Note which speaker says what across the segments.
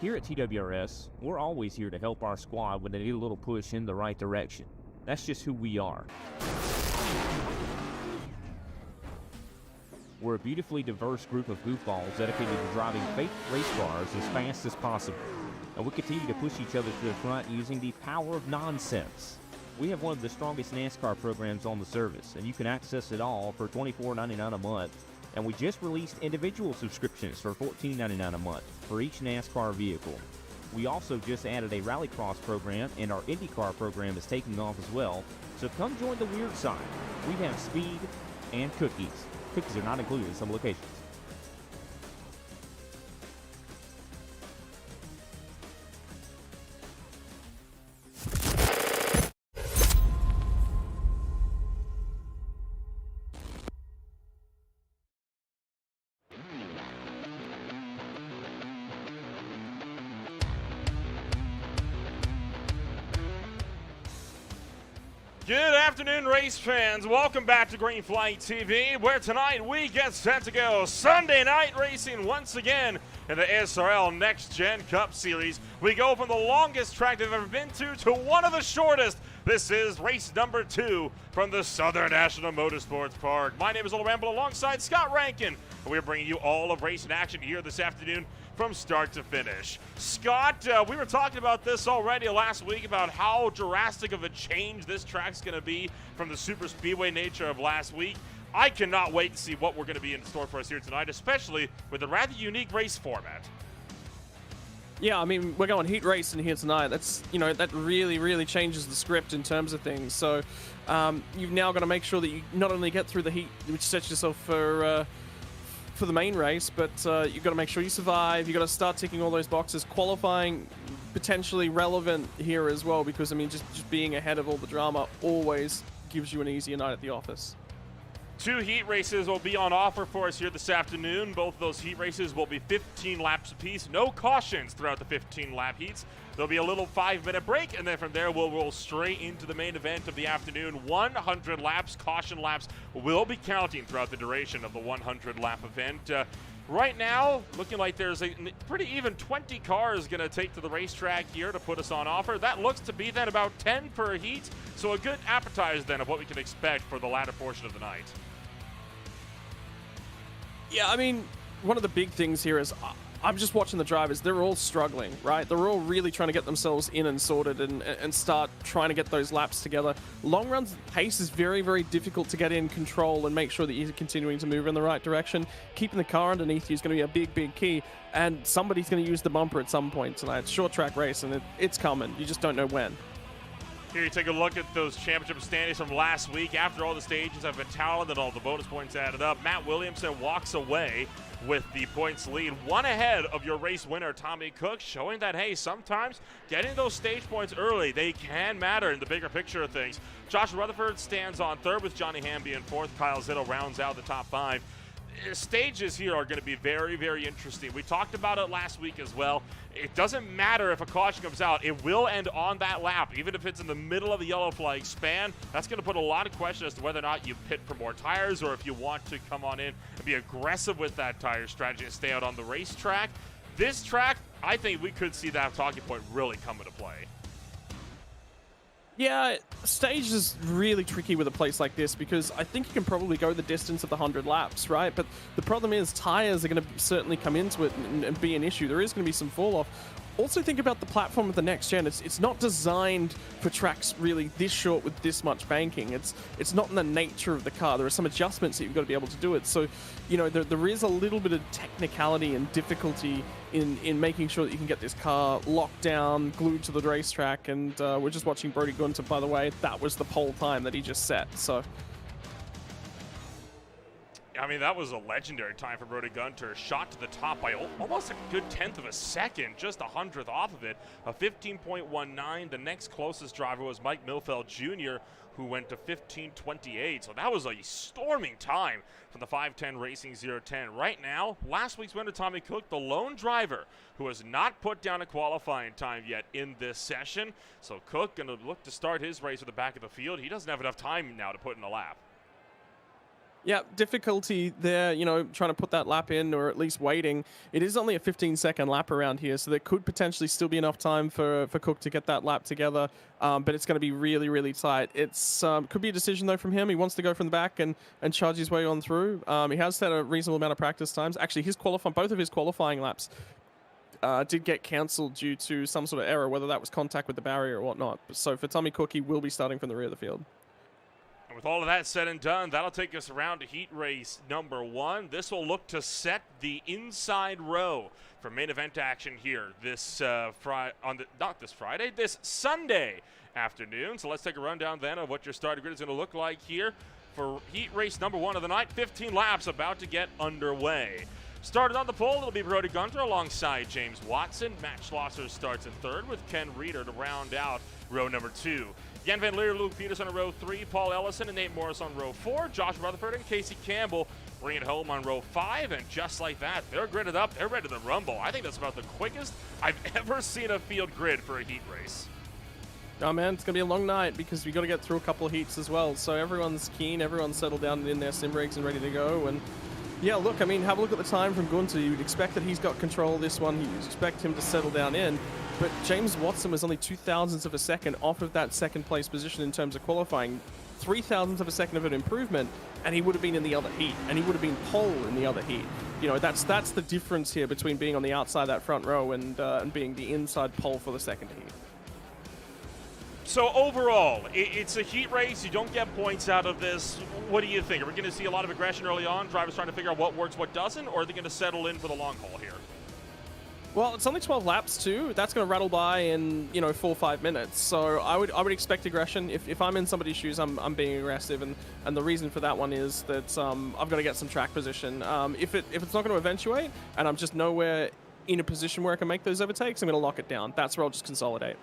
Speaker 1: Here at TWRS, we're always here to help our squad when they need a little push in the right direction. That's just who we are. We're a beautifully diverse group of goofballs dedicated to driving fake race cars as fast as possible. And we continue to push each other to the front using the power of nonsense. We have one of the strongest NASCAR programs on the service, and you can access it all for $24.99 a month. And we just released individual subscriptions for $14.99 a month for each NASCAR vehicle. We also just added a Rallycross program, and our IndyCar program is taking off as well. So come join the weird side. We have speed and cookies. Cookies are not included in some locations.
Speaker 2: Good afternoon, race fans. Welcome back to Green Flag TV, where tonight we get set to go Sunday night racing once again in the ASRL NextGen Cup Series. We go from the longest track they've ever been to one of the shortest. This is race number 2 from the Southern National Motorsports Park. My name is Old Ramble alongside Scott Rankin, and we're bringing you all of racing action here this afternoon from start to finish. Scott, we were talking about this already last week about how drastic of a change this track's going to be from the super speedway nature of last week. I cannot wait to see what we're going to be in store for us here tonight, especially with a rather unique race format.
Speaker 3: Yeah, I mean, we're going heat racing here tonight. That's, that really changes the script in terms of things. So you've now got to make sure that you not only get through the heat, which sets yourself for the main race, but you've got to make sure you survive. You've got to start ticking all those boxes. Qualifying potentially relevant here as well, because, I mean, just being ahead of all the drama always gives you an easier night at the office.
Speaker 2: 2 heat races will be on offer for us here this afternoon. Both of those heat races will be 15 laps apiece. No cautions throughout the 15-lap heats. There'll be a little 5-minute break, and then from there we'll roll straight into the main event of the afternoon. 100 laps, caution laps will be counting throughout the duration of the 100-lap event. Right now, looking like there's a pretty even 20 cars going to take to the racetrack here to put us on offer. That looks to be then about 10 per heat, so a good appetizer then of what we can expect for the latter portion of the night.
Speaker 3: Yeah, I mean, one of the big things here is I'm just watching the drivers. They're all struggling, right? They're all really trying to get themselves in and sorted and start trying to get those laps together. Long runs pace is very difficult to get in control and make sure that you're continuing to move in the right direction. Keeping the car underneath you is going to be a big key, and somebody's going to use the bumper at some point tonight. It's short track race, and it's coming. You just don't know when.
Speaker 2: Here you take a look at those championship standings from last week. After all the stages have been tallied and all the bonus points added up, Matt Williamson walks away with the points lead, one ahead of your race winner, Tommy Cook, showing that, hey, sometimes getting those stage points early, they can matter in the bigger picture of things. Josh Rutherford stands on 3rd with Johnny Hamby in 4th. Kyle Zitto rounds out the top 5. Stages here are going to be very interesting. We talked about it last week as well. It doesn't matter if a caution comes out. It will end on that lap, even if it's in the middle of the yellow flag span. That's going to put a lot of question as to whether or not you pit for more tires, or if you want to come on in and be aggressive with that tire strategy and stay out on the racetrack. This track, I think we could see that talking point really come into play.
Speaker 3: Yeah, stage is really tricky with a place like this, because I think you can probably go the distance of the 100 laps, right? But the problem is tires are going to certainly come into it and be an issue. There is going to be some fall off. Also think about the platform of the next gen. It's not designed for tracks really this short with this much banking. It's not in the nature of the car. There are some adjustments that you've got to be able to do it. So, there is a little bit of technicality and difficulty in making sure that you can get this car locked down, glued to the racetrack. And we're just watching Brody Gunter, by the way. That was the pole time that he just set. So.
Speaker 2: I mean, that was a legendary time for Brody Gunter. Shot to the top by almost a good 1/10 of a second, just 100th off of it. A 15.19. The next closest driver was Mike Milfeld Jr., who went to 15.28. So that was a storming time from the 510 Racing 010. Right now, last week's winner, Tommy Cook, the lone driver who has not put down a qualifying time yet in this session. So Cook going to look to start his race at the back of the field. He doesn't have enough time now to put in a lap.
Speaker 3: Yeah, difficulty there, you know, trying to put that lap in or at least waiting. It is only a 15-second lap around here, so there could potentially still be enough time for Cook to get that lap together, but it's going to be really, really tight. It's could be a decision, though, from him. He wants to go from the back and charge his way on through. He has had a reasonable amount of practice times. Actually, both of his qualifying laps did get cancelled due to some sort of error, whether that was contact with the barrier or whatnot. So for Tommy Cook, he will be starting from the rear of the field.
Speaker 2: And with all of that said and done, that'll take us around to heat race number 1. This will look to set the inside row for main event action here this this Sunday afternoon. So let's take a rundown then of what your starting grid is going to look like here for heat race number 1 of the night. 15 laps about to get underway. Started on the pole, it'll be Brody Gunter alongside James Watson. Matt Schlosser starts in third with Ken Reeder to round out row number 2. Jan Van Leer, Luke Peters on row 3, Paul Ellison and Nate Morris on row 4, Josh Rutherford and Casey Campbell bring it home on row 5, and just like that, they're gridded up, they're ready to rumble. I think that's about the quickest I've ever seen a field grid for a heat race.
Speaker 3: Oh man, it's going to be a long night because we got to get through a couple of heats as well, so everyone's keen, everyone's settled down in their sim rigs and ready to go. And yeah, look, I mean, have a look at the time from Gunter. You'd expect that he's got control of this one. You'd expect him to settle down in. But James Watson was only 0.02 of a second off of that second place position in terms of qualifying. 0.03 of a second of an improvement, and he would have been in the other heat, and he would have been pole in the other heat. You know, that's the difference here between being on the outside of that front row and being the inside pole for the second heat.
Speaker 2: So overall, it's a heat race. You don't get points out of this. What do you think? Are we going to see a lot of aggression early on? Drivers trying to figure out what works, what doesn't? Or are they going to settle in for the long haul here?
Speaker 3: Well, it's only 12 laps too. That's going to rattle by in 4 or 5 minutes. So I would expect aggression. If I'm in somebody's shoes, I'm being aggressive, and the reason for that one is that I've got to get some track position. If it's not going to eventuate, and I'm just nowhere in a position where I can make those overtakes, I'm going to lock it down. That's where I'll just consolidate.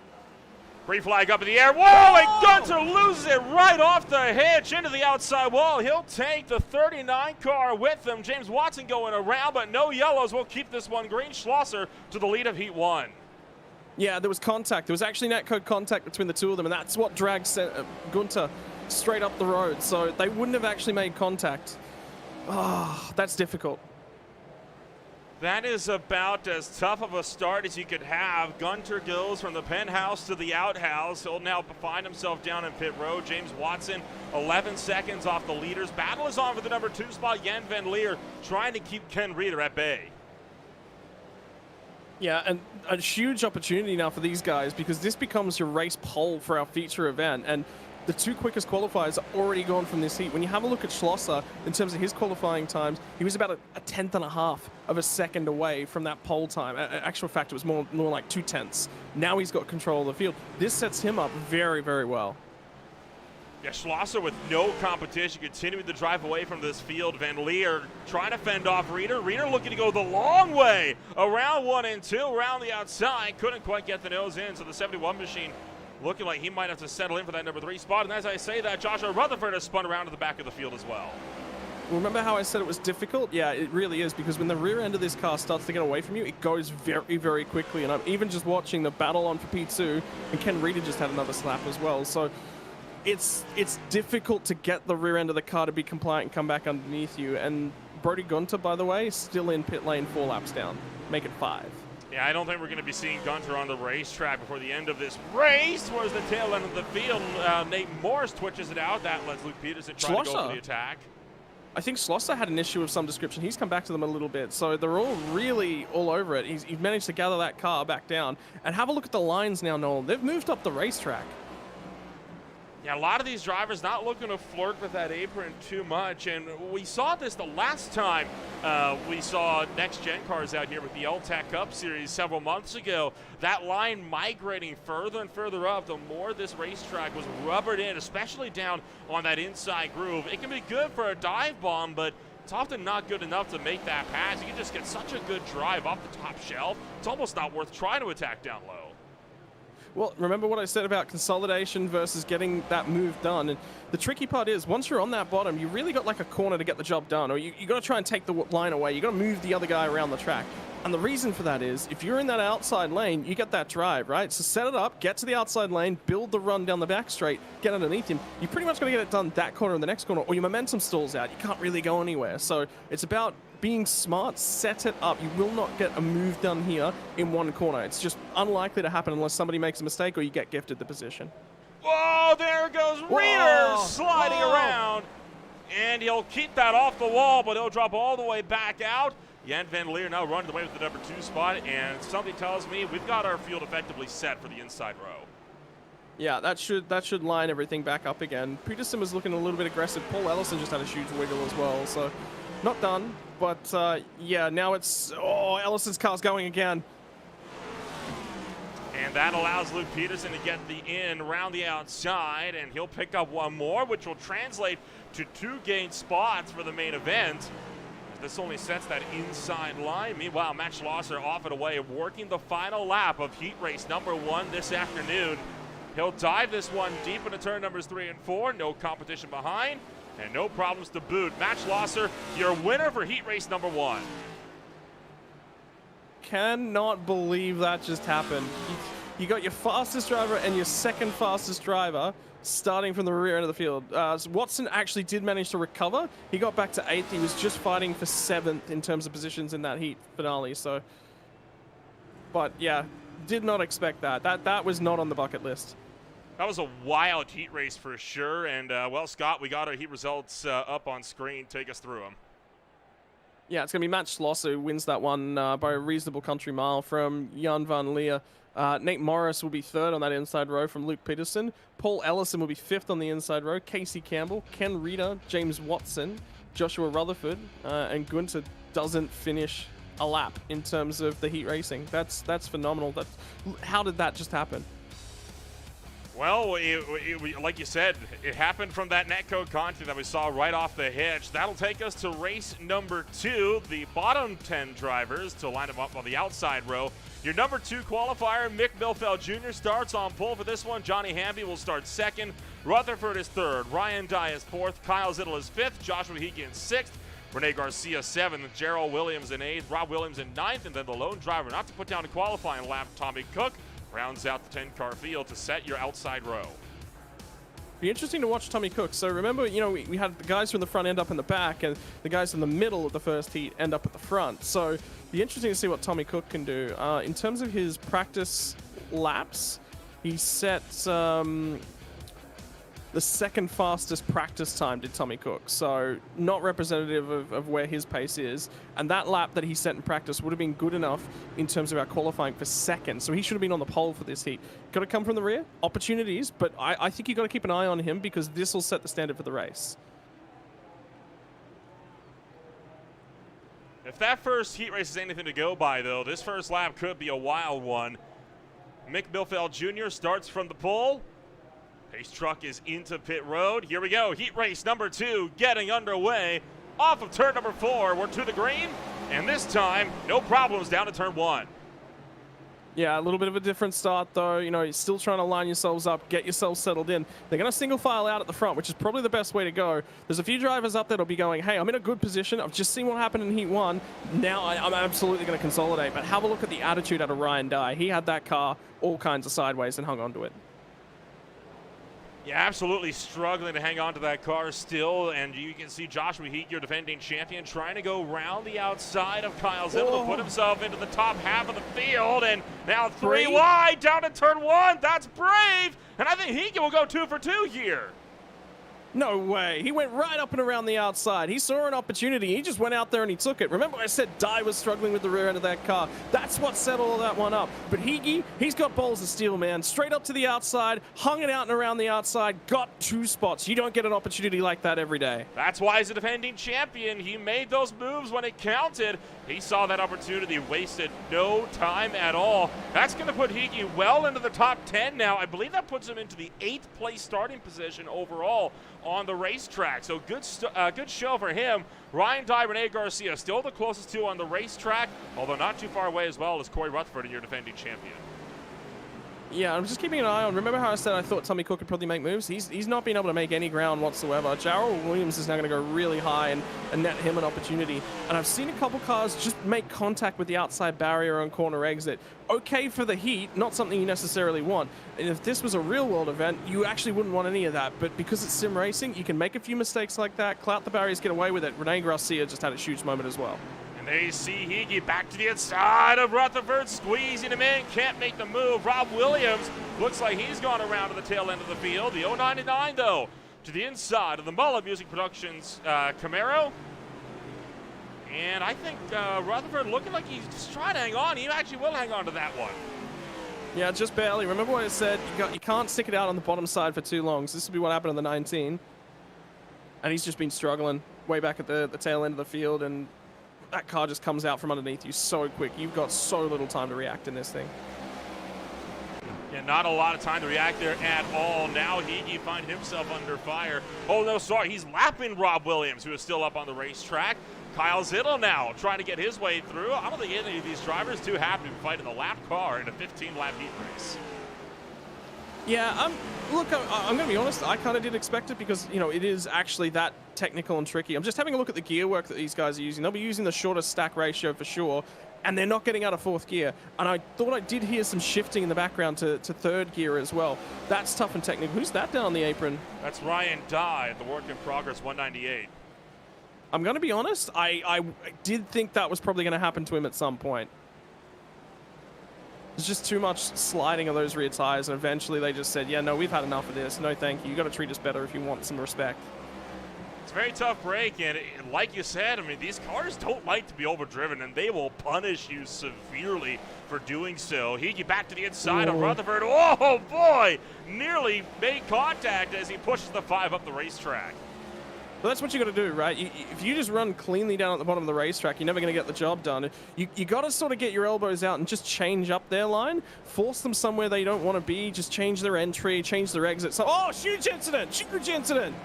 Speaker 2: Green flag up in the air. Whoa, and Gunter loses it right off the hitch into the outside wall. He'll take the 39 car with him. James Watson going around, but no yellows. We'll keep this one green. Schlosser to the lead of Heat 1.
Speaker 3: Yeah, there was contact. There was actually netcode contact between the two of them, and that's what dragged Gunter straight up the road. So they wouldn't have actually made contact. Ah, that's difficult.
Speaker 2: That is about as tough of a start as you could have. Gunter goes from the penthouse to the outhouse. He'll now find himself down in pit road. James Watson, 11 seconds off the leaders. Battle is on for the number 2 spot. Jan Van Leer trying to keep Ken Reeder at bay.
Speaker 3: Yeah, and a huge opportunity now for these guys because this becomes your race pole for our feature event. And the 2 quickest qualifiers are already gone from this heat. When you have a look at Schlosser, in terms of his qualifying times, he was about a 1/10.5 of a second away from that pole time. Actual fact, it was more like 0.2. Now he's got control of the field. This sets him up very, very well.
Speaker 2: Yeah, Schlosser with no competition, continuing to drive away from this field. Van Leer trying to fend off Reeder. Reeder looking to go the long way around 1 and 2, around the outside. Couldn't quite get the nose in, so the 71 machine looking like he might have to settle in for that number 3 spot. And as I say that, Joshua Rutherford has spun around to the back of the field as well.
Speaker 3: Remember how I said it was difficult? Yeah, it really is, because when the rear end of this car starts to get away from you, it goes very, very quickly. And I'm even just watching the battle on for P2, and Ken Reeder just had another slap as well. So it's difficult to get the rear end of the car to be compliant and come back underneath you. And Brody Gunter, by the way, still in pit lane 4 laps down. Make it 5.
Speaker 2: Yeah, I don't think we're going to be seeing Gunter on the racetrack before the end of this race. Towards the tail end of the field, Nate Morris twitches it out. That lets Luke Peterson try to go for the attack.
Speaker 3: I think Schlosser had an issue of some description. He's come back to them a little bit, so they're all really all over it. He's managed to gather that car back down. And have a look at the lines now, Noel. They've moved up the racetrack.
Speaker 2: Yeah, a lot of these drivers not looking to flirt with that apron too much, and we saw this the last time we saw NextGen cars out here with the LTAC Cup Series several months ago. That line migrating further and further up, the more this racetrack was rubbered in, especially down on that inside groove. It can be good for a dive bomb, but it's often not good enough to make that pass. You can just get such a good drive off the top shelf. It's almost not worth trying to attack down low.
Speaker 3: Well, remember what I said about consolidation versus getting that move done. And the tricky part is, once you're on that bottom, you really got like a corner to get the job done, or you got to try and take the line away. You got to move the other guy around the track. And the reason for that is, if you're in that outside lane, you get that drive, right? So set it up, get to the outside lane, build the run down the back straight, get underneath him. You pretty much got to get it done that corner and the next corner, or your momentum stalls out. You can't really go anywhere. So it's about being smart, set it up. You will not get a move done here in one corner. It's just unlikely to happen unless somebody makes a mistake or you get gifted the position.
Speaker 2: Whoa, there goes Reader sliding around. And he'll keep that off the wall, but he'll drop all the way back out. Jan van Leer now running away with the number 2 spot, and something tells me we've got our field effectively set for the inside row.
Speaker 3: Yeah, that should line everything back up again. Peterson was looking a little bit aggressive. Paul Ellison just had a huge wiggle as well, so not done. But yeah, now it's Ellison's car's going again.
Speaker 2: And that allows Luke Peterson to get the in around the outside, and he'll pick up one more, which will translate to 2 gained spots for the main event. This only sets that inside line. Meanwhile, Matt Schlosser off and away, working the final lap of heat race number 1 this afternoon. He'll dive this one deep into turn numbers 3 and 4. No competition behind, and no problems to boot. Matt Schlosser, your winner for heat race number 1.
Speaker 3: Cannot believe that just happened. You got your fastest driver and your second fastest driver starting from the rear end of the field. So Watson actually did manage to recover. He got back to 8th. He was just fighting for 7th in terms of positions in that heat finale. So, but yeah, did not expect that. That was not on the bucket list.
Speaker 2: That was a wild heat race for sure. And well, Scott, we got our heat results up on screen. Take us through them.
Speaker 3: Yeah, it's going to be Matt Schlosser who wins that one by a reasonable country mile from Jan van Leer. Nate Morris will be 3rd on that inside row from Luke Peterson. Paul Ellison will be 5th on the inside row. Casey Campbell, Ken Reeder, James Watson, Joshua Rutherford, and Gunther doesn't finish a lap in terms of the heat racing. That's phenomenal. How did that just happen?
Speaker 2: Well, like you said, it happened from that netcode content that we saw right off the hitch. That'll take us to race number 2, the bottom 10 drivers to line them up on the outside row. Your number 2 qualifier, Mick Milfeld Jr. starts on pole for this one. Johnny Hamby will start 2nd. Rutherford is 3rd. Ryan Dye is 4th. Kyle Zittel is 5th. Joshua Hickey in 6th. Rene Garcia 7th. Gerald Williams in 8th. Rob Williams in 9th. And then the lone driver not to put down a qualifying lap, Tommy Cook, rounds out the 10-car field to set your outside row.
Speaker 3: Be interesting to watch Tommy Cook. So remember, we had the guys from the front end up in the back, and the guys in the middle of the first heat end up at the front. So be interesting to see what Tommy Cook can do. In terms of his practice laps, he set the second fastest practice time, did Tommy Cook. So not representative of where his pace is. And that lap that he set in practice would have been good enough in terms of our qualifying for 2nd. So he should have been on the pole for this heat. Got to come from the rear, opportunities, but I think you got to keep an eye on him because this will set the standard for the race.
Speaker 2: If that first heat race is anything to go by, though, this first lap could be a wild one. Mick Milfeld Jr. starts from the pole. Pace truck is into pit road. Here we go. Heat race number 2 getting underway. Off of turn number 4, we're to the green. And this time, no problems down to turn 1.
Speaker 3: Yeah, a little bit of a different start, though. You're still trying to line yourselves up, get yourselves settled in. They're going to single file out at the front, which is probably the best way to go. There's a few drivers up there that'll be going, hey, I'm in a good position. I've just seen what happened in Heat 1. Now I'm absolutely going to consolidate. But have a look at the attitude out of Ryan Dye. He had that car all kinds of sideways and hung on to it.
Speaker 2: Yeah, absolutely struggling to hang on to that car still, and you can see Joshua Heat, your defending champion, trying to go around the outside of Kyle Zittel to put himself into the top half of the field, and now 3 wide down to turn 1. That's brave, and I think Heat will go 2 for 2 here.
Speaker 3: No way. He went right up and around the outside. He saw an opportunity. He just went out there and he took it. Remember I said Dye was struggling with the rear end of that car. That's what set all of that one up. But Higgy, he's got balls of steel, man. Straight up to the outside, hung it out and around the outside, got 2 spots. You don't get an opportunity like that every day.
Speaker 2: That's why he's a defending champion. He made those moves when it counted. He saw that opportunity, wasted no time at all. That's going to put Higgy well into the top 10 now. I believe that puts him into the 8th place starting position overall on the racetrack. So good show for him. Ryan Dye, Rene Garcia, still the closest 2 on the racetrack, although not too far away as well as Corey Rutherford, your defending champion.
Speaker 3: Yeah, I'm just keeping an eye on. Remember how I said I thought Tommy Cook could probably make moves? He's not been able to make any ground whatsoever. Jarrell Williams is now going to go really high and net him an opportunity. And I've seen a couple cars just make contact with the outside barrier on corner exit. Okay for the heat, not something you necessarily want. And if this was a real-world event, you actually wouldn't want any of that. But because it's sim racing, you can make a few mistakes like that, clout the barriers, get away with it. Rene Garcia just had a huge moment as well.
Speaker 2: They see Higgy back to the inside of Rutherford, squeezing him in, can't make the move. Rob Williams looks like he's gone around to the tail end of the field. The 099, though, to the inside of the Mullet Music Productions Camaro. And I think Rutherford looking like he's just trying to hang on. He actually will hang on to that one.
Speaker 3: Yeah, just barely. Remember what I said? You can't stick it out on the bottom side for too long. So this will be what happened on the 19. And he's just been struggling way back at the tail end of the field, and that car just comes out from underneath you so quick. You've got so little time to react in this thing.
Speaker 2: Yeah, not a lot of time to react there at all. Now Higgy finds himself under fire. Oh, no, sorry. He's lapping Rob Williams, who is still up on the racetrack. Kyle Zittel now trying to get his way through. I don't think any of these drivers too happy to fight in the lap car in a 15-lap heat race.
Speaker 3: Yeah, look, I'm going to be honest. I kind of did expect it because, you know, it is actually that technical and tricky. I'm just having a look at the gear work that these guys are using. They'll be using the shortest stack ratio for sure, and they're not getting out of fourth gear. And I thought I did hear some shifting in the background to third gear as well. That's tough and technical. Who's that down the apron?
Speaker 2: That's Ryan Dye, the work in progress 198.
Speaker 3: I'm going to be honest. I did think that was probably going to happen to him at some point. There's just too much sliding of those rear tires, and eventually they just said, yeah, no, we've had enough of this. No, thank you. You got to treat us better if you want some respect.
Speaker 2: It's a very tough break, and like you said, I mean, these cars don't like to be overdriven, and they will punish you severely for doing so. Higgy back to the inside of Rutherford. Oh, boy! Nearly made contact as he pushes the 5 up the racetrack.
Speaker 3: Well, that's what you got to do, right? If you just run cleanly down at the bottom of the racetrack, you're never going to get the job done. You got to sort of get your elbows out and just change up their line, force them somewhere they don't want to be, just change their entry, change their exit. So, oh, huge incident! Huge incident!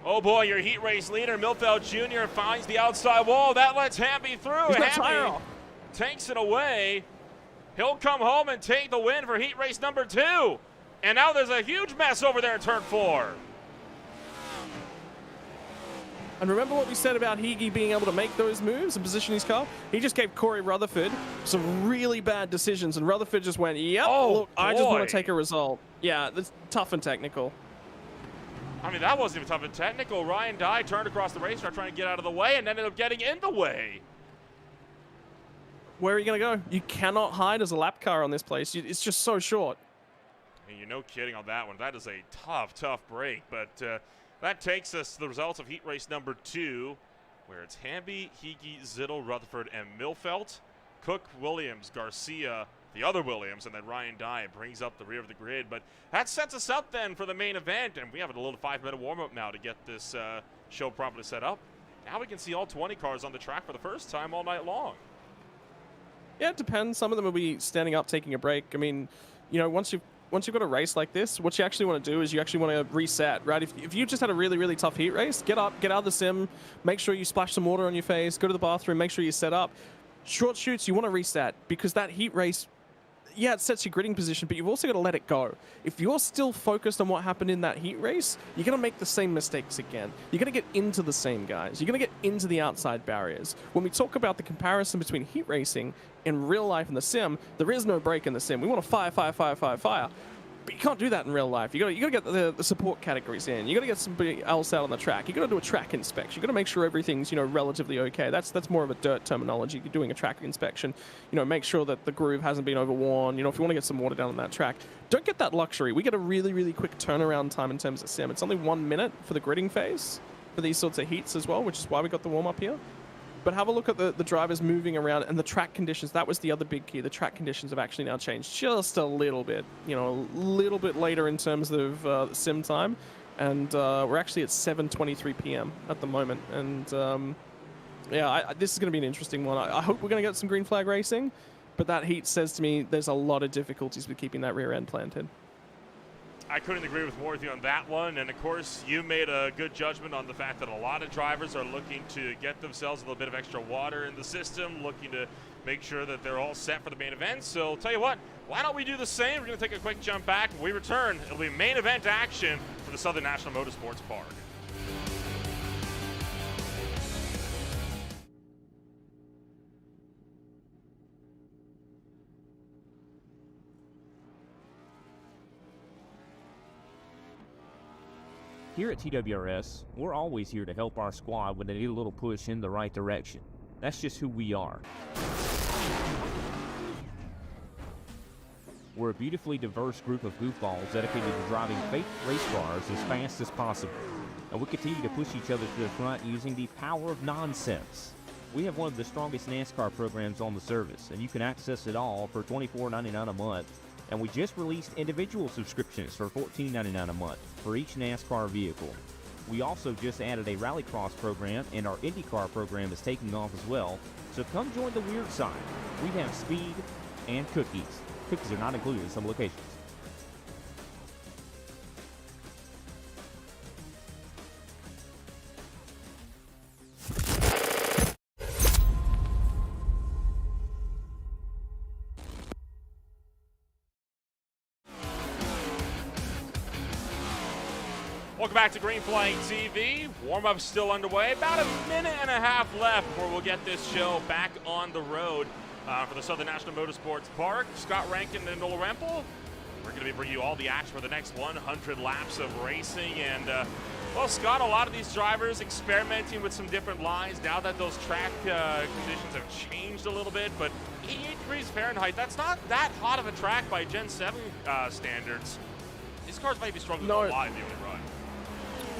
Speaker 2: Oh boy, your heat race leader, Milfeld Jr., finds the outside wall. That lets Hamby through. Hamby takes it away. He'll come home and take the win for heat race number 2. And now there's a huge mess over there in turn 4.
Speaker 3: And remember what we said about Higgy being able to make those moves and position his car? He just gave Corey Rutherford some really bad decisions, and Rutherford just went, yep, look, I just want to take a result. Yeah, that's tough and technical.
Speaker 2: I mean, that wasn't even tough and technical. Ryan Dye turned across the racetrack trying to get out of the way and ended up getting in the way.
Speaker 3: Where are you going to go? You cannot hide as a lap car on this place. It's just so short.
Speaker 2: And you're no kidding on that one. That is a tough, tough break, but that takes us to the results of heat race number 2, where it's Hamby, Higgy, Zittel, Rutherford, and Milfeld. Cook, Williams, Garcia, the other Williams, and then Ryan Dye brings up the rear of the grid. But that sets us up then for the main event, and we have a little 5-minute warm-up now to get this show properly set up. Now we can see all 20 cars on the track for the first time all night long.
Speaker 3: Yeah, it depends. Some of them will be standing up, taking a break. I mean, you know, once you've got a race like this, what you actually want to do is you actually want to reset, right? If you just had a really, really tough heat race, get up, get out of the sim, make sure you splash some water on your face, go to the bathroom, make sure you set up. Short shoots, you want to reset because that heat race, yeah, it sets your gridding position, but you've also got to let it go. If you're still focused on what happened in that heat race, you're going to make the same mistakes again. You're going to get into the same guys. You're going to get into the outside barriers. When we talk about the comparison between heat racing in real life and the sim, there is no break in the sim. We want to fire. But you can't do that in real life. You got to get the support categories in. You got to get somebody else out on the track. You got to do a track inspection. You got to make sure everything's, you know, relatively okay. That's more of a dirt terminology. You're doing a track inspection. You know, make sure that the groove hasn't been overworn. You know, if you want to get some water down on that track, don't get that luxury. We get a really, really quick turnaround time in terms of sim. It's only 1 minute for the gridding phase for these sorts of heats as well, which is why we got the warm up here. But have a look at the drivers moving around and the track conditions. That was the other big key. The track conditions have actually now changed just a little bit. You know, a little bit later in terms of sim time. And we're actually at 7:23 p.m. at the moment. And yeah, this is going to be an interesting one. I hope we're going to get some green flag racing. But that heat says to me there's a lot of difficulties with keeping that rear end planted.
Speaker 2: I couldn't agree with more with you on that one. And, of course, you made a good judgment on the fact that a lot of drivers are looking to get themselves a little bit of extra water in the system, looking to make sure that they're all set for the main event. So tell you what, why don't we do the same? We're going to take a quick jump back. When we return, it'll be main event action for the Southern National Motorsports Park.
Speaker 1: Here at TWRS, we're always here to help our squad when they need a little push in the right direction. That's just who we are. We're a beautifully diverse group of goofballs dedicated to driving fake race cars as fast as possible. And we continue to push each other to the front using the power of nonsense. We have one of the strongest NASCAR programs on the service, and you can access it all for $24.99 a month. And we just released individual subscriptions for $14.99 a month for each NASCAR vehicle. We also just added a Rallycross program, and our IndyCar program is taking off as well. So come join the weird side. We have speed and cookies. Cookies are not included in some locations.
Speaker 2: Welcome back to Green Flag TV. Warm-up's still underway. About a minute and a half left before we'll get this show back on the road for the Southern National Motorsports Park. Scott Rankin and Noel Rempel. We're going to be bringing you all the action for the next 100 laps of racing. And, well, Scott, a lot of these drivers experimenting with some different lines now that those track conditions have changed a little bit. But 88 degrees Fahrenheit, that's not that hot of a track by Gen 7 standards. These cars might be struggling a lot in the early run.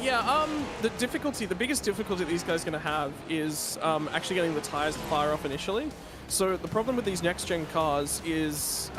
Speaker 3: Yeah, the biggest difficulty these guys are going to have is actually getting the tires to fire off initially. So the problem with these next-gen cars is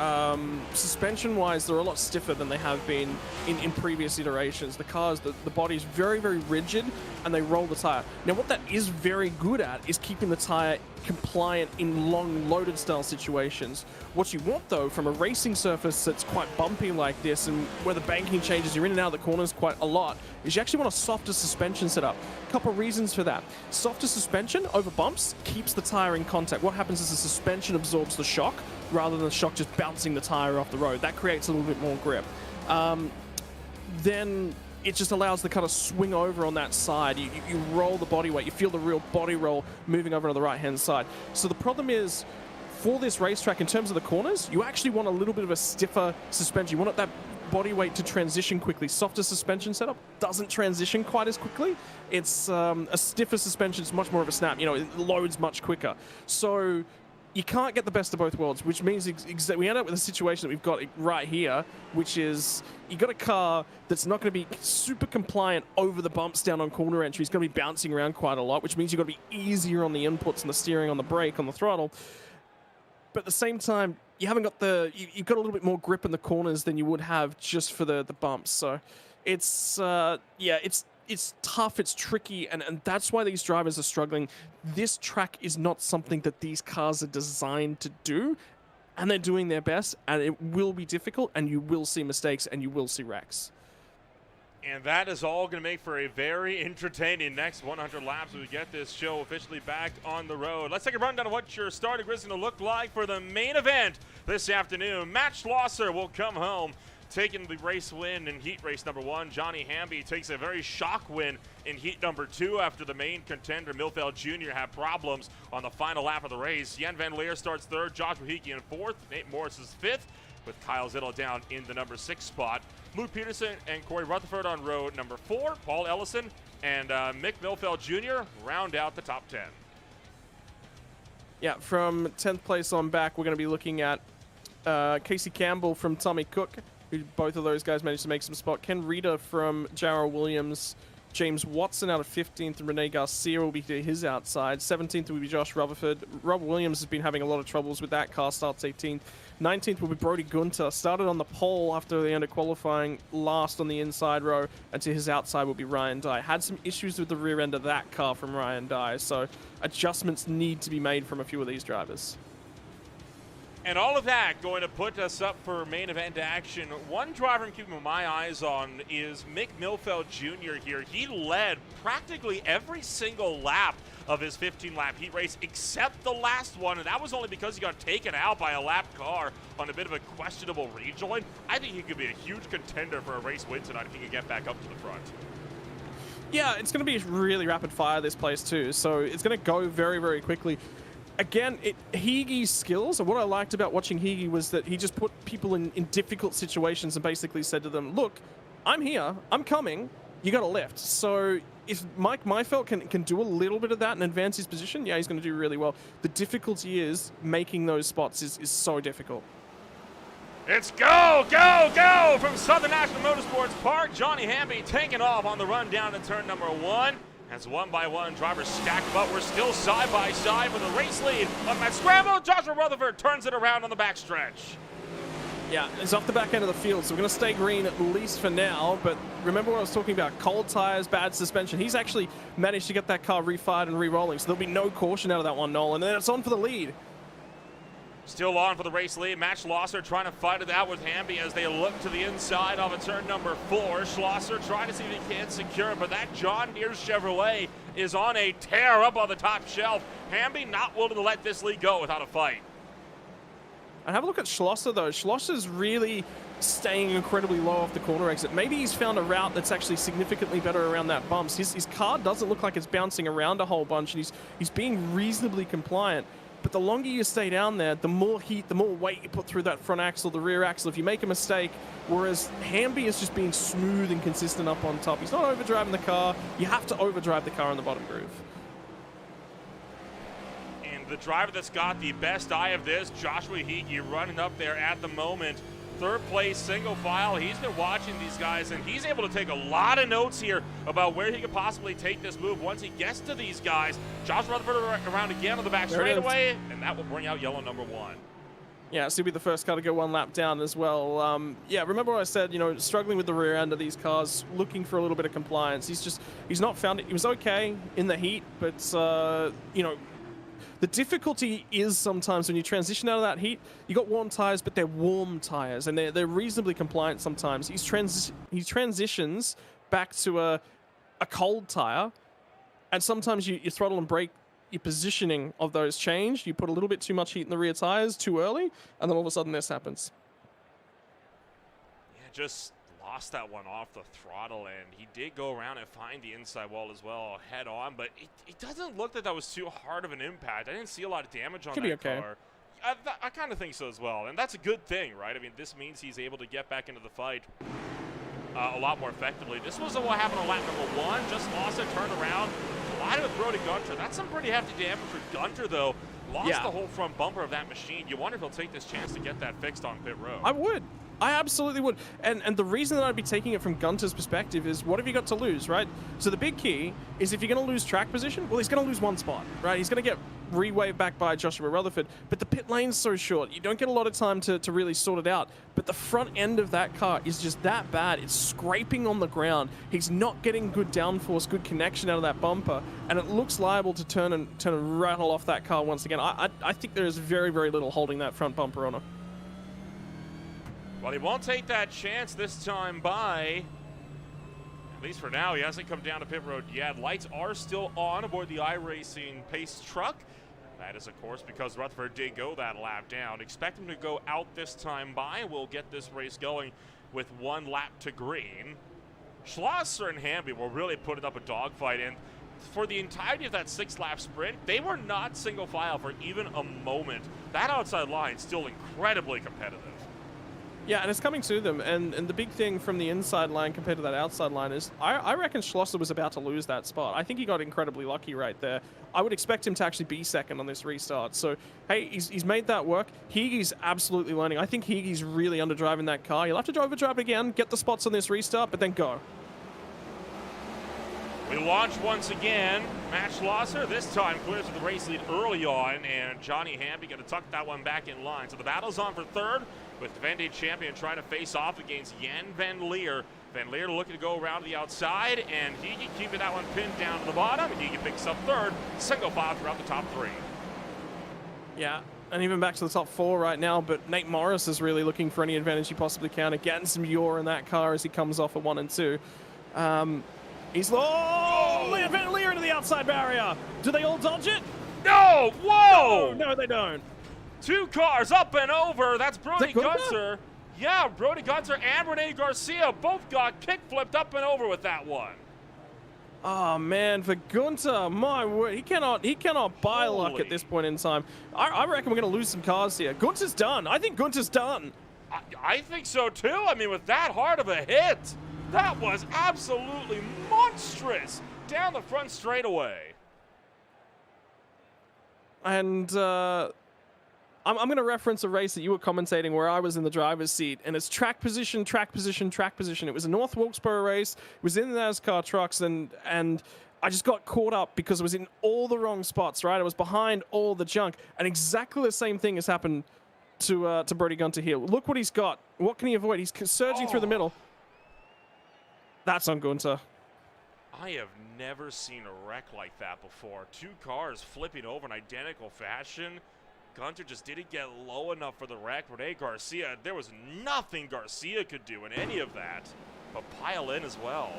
Speaker 3: suspension-wise, they're a lot stiffer than they have been in previous iterations. The cars, the body's very, very rigid, and they roll the tire. Now, what that is very good at is keeping the tire compliant in long loaded style situations. What you want, though, from a racing surface that's quite bumpy like this, and where the banking changes, you're in and out of the corners quite a lot, is you actually want a softer suspension setup. A couple of reasons for that. Softer suspension over bumps keeps the tire in contact. What happens is the suspension absorbs the shock rather than the shock just bouncing the tire off the road. That creates a little bit more grip. Then it just allows the kind of swing over on that side. You roll the body weight. You feel the real body roll moving over to the right-hand side. So the problem is, for this racetrack, in terms of the corners, you actually want a little bit of a stiffer suspension. You want that body weight to transition quickly. Softer suspension setup doesn't transition quite as quickly. It's a stiffer suspension. It's much more of a snap. You know, it loads much quicker. So you can't get the best of both worlds, which means we end up with a situation that we've got right here, which is you got a car that's not going to be super compliant over the bumps down on corner entry. It's going to be bouncing around quite a lot, which means you've got to be easier on the inputs and the steering, on the brake, on the throttle. But at the same time, you haven't got you've got a little bit more grip in the corners than you would have just for the bumps. So it's it's tough, it's tricky, and that's why these drivers are struggling. This track is not something that these cars are designed to do, and they're doing their best, and it will be difficult, and you will see mistakes, and you will see wrecks.
Speaker 2: And that is all going to make for a very entertaining next 100 laps as we get this show officially back on the road. Let's take a rundown of what your starting grid is going to look like for the main event this afternoon. Matt Schlosser will come home, taking the race win in heat race number 1. Johnny Hamby takes a very shock win in heat number 2 after the main contender, Milfeld Jr., had problems on the final lap of the race. Jan Van Leer starts 3rd, Josh Wahiki in 4th, Nate Morris is 5th, with Kyle Zittel down in the number 6 spot. Luke Peterson and Corey Rutherford on row number 4. Paul Ellison and Mick Milfeld Jr. round out the top 10.
Speaker 3: Yeah, from 10th place on back, we're going to be looking at Casey Campbell from Tommy Cook, who both of those guys managed to make some spot. Ken Reeder from Jarrell Williams. James Watson out of 15th, and Rene Garcia will be to his outside. 17th will be Josh Rutherford. Rob Williams has been having a lot of troubles with that car, starts 18th. 19th will be Brody Gunter, started on the pole after the end of qualifying, last on the inside row, and to his outside will be Ryan Dye. Had some issues with the rear end of that car from Ryan Dye, so adjustments need to be made from a few of these drivers.
Speaker 2: And all of that going to put us up for main event action. One driver I'm keeping my eyes on is Mick Milfeld Jr. here. He led practically every single lap of his 15-lap heat race except the last one, and that was only because he got taken out by a lapped car on a bit of a questionable rejoin. I think he could be a huge contender for a race win tonight if he can get back up to the front.
Speaker 3: Yeah, it's going to be really rapid fire this place too, so it's going to go very, very quickly. Again, Higi's skills, and what I liked about watching Higi was that he just put people in difficult situations and basically said to them, look, I'm here, I'm coming, you got to lift. So if Mike Meifelt can do a little bit of that and advance his position, yeah, he's going to do really well. The difficulty is making those spots is so difficult.
Speaker 2: It's go, go, go from Southern National Motorsports Park. Johnny Hamby taking off on the run down to turn number 1. As one by one, drivers stack, but we're still side by side for the race lead. On that scramble, Joshua Rutherford turns it around on the backstretch.
Speaker 3: Yeah, it's off the back end of the field, so we're going to stay green at least for now. But remember what I was talking about, cold tires, bad suspension. He's actually managed to get that car refired and re-rolling, so there'll be no caution out of that one, Nolan. And then it's on for the lead.
Speaker 2: Still on for the race lead. Matt Schlosser trying to fight it out with Hamby as they look to the inside of a turn number 4. Schlosser trying to see if he can secure it, but that John Deere Chevrolet is on a tear up on the top shelf. Hamby not willing to let this lead go without a fight.
Speaker 3: And have a look at Schlosser, though. Schlosser's really staying incredibly low off the corner exit. Maybe he's found a route that's actually significantly better around that bumps. His car doesn't look like it's bouncing around a whole bunch, and he's being reasonably compliant. But the longer you stay down there, the more heat, the more weight you put through that front axle, the rear axle, if you make a mistake. Whereas Hamby is just being smooth and consistent up on top. He's not overdriving the car. You have to overdrive the car in the bottom groove.
Speaker 2: And the driver that's got the best eye of this, Joshua Higi, running up there at the moment. Third place, single file. He's been watching these guys, and he's able to take a lot of notes here about where he could possibly take this move once he gets to these guys. Josh Rutherford around again on the back straightaway, and that will bring out yellow number 1.
Speaker 3: Yeah, so he'll be the first car to go one lap down as well. Yeah, remember what I said, struggling with the rear end of these cars, looking for a little bit of compliance. He's not found it. He was okay in the heat, but, the difficulty is sometimes when you transition out of that heat, you got warm tires, but they're warm tires, and they're reasonably compliant sometimes. He transitions back to a cold tire, and sometimes you throttle and brake, your positioning of those change. You put a little bit too much heat in the rear tires too early, and then all of a sudden this happens.
Speaker 2: Yeah, just lost that one off the throttle, and he did go around and find the inside wall as well head on, but it doesn't look that was too hard of an impact. I didn't see a lot of damage on that car. I kind of think so as well, and that's a good thing, right? I mean, this means he's able to get back into the fight a lot more effectively. This was what happened on lap number 1. Just lost it, turned around, collided with Brody Gunter. That's some pretty hefty damage for Gunter, though. Lost the whole front bumper of that machine. You wonder if he'll take this chance to get that fixed on pit road.
Speaker 3: I would. I absolutely would. And the reason that I'd be taking it from Gunter's perspective is, what have you got to lose, right? So the big key is, if you're going to lose track position, well, he's going to lose one spot, right? He's going to get re-waved back by Joshua Rutherford, but the pit lane's so short. You don't get a lot of time to really sort it out. But the front end of that car is just that bad. It's scraping on the ground. He's not getting good downforce, good connection out of that bumper, and it looks liable to turn and rattle off that car once again. I think there is very, very little holding that front bumper on him.
Speaker 2: Well, he won't take that chance this time by. At least for now, he hasn't come down to pit road yet. Lights are still on aboard the iRacing Pace truck. That is, of course, because Rutherford did go that lap down. Expect him to go out this time by. We'll get this race going with one lap to green. Schlosser and Hamby will really put it up a dogfight, and for the entirety of that 6-lap sprint, they were not single file for even a moment. That outside line is still incredibly competitive.
Speaker 3: Yeah, and it's coming to them, and the big thing from the inside line compared to that outside line is, I reckon Schlosser was about to lose that spot. I think he got incredibly lucky right there. I would expect him to actually be second on this restart. So, hey, he's made that work. Higi's absolutely learning. I think Higi's really underdriving that car. You'll have to overdrive it again, get the spots on this restart, but then go.
Speaker 2: We launch once again. Matt Schlosser this time clears with the race lead early on, and Johnny Hamby going to tuck that one back in line. So the battle's on for third, with defending champion trying to face off against Jan Van Leer. Van Leer looking to go around the outside, and Higi keeping that one pinned down to the bottom. Higi picks up third, single file throughout the top 3.
Speaker 3: Yeah, and even back to the top 4 right now, but Nate Morris is really looking for any advantage he possibly can. Getting some yaw in that car as he comes off at 1 and 2. He's Lear into the outside barrier. Do they all dodge it?
Speaker 2: No! Whoa!
Speaker 3: No, they don't.
Speaker 2: 2 cars up and over. That's Brody
Speaker 3: Gunter?
Speaker 2: Gunter. Yeah, Brody Gunter and Rene Garcia both got kick flipped up and over with that one.
Speaker 3: Oh man, for Gunter, my word, he cannot buy luck
Speaker 2: Holy.
Speaker 3: at this point in time. I reckon we're gonna lose some cars here. Gunter's done. I think Gunter's done.
Speaker 2: I think so too. I mean, with that hard of a hit, that was absolutely monstrous down the front straightaway.
Speaker 3: And I'm going to reference a race that you were commentating where I was in the driver's seat, and it's track position, track position, track position. It was a North Wilkesboro race. It was in the NASCAR trucks, and I just got caught up because I was in all the wrong spots, right? I was behind all the junk, and exactly the same thing has happened to Brody Gunter here. Look what he's got. What can he avoid? He's surging through the middle. That's on Gunter.
Speaker 2: I have never seen a wreck like that before. 2 cars flipping over in identical fashion. Gunter just didn't get low enough for the wreck. Rene Garcia, there was nothing Garcia could do in any of that, but pile in as well.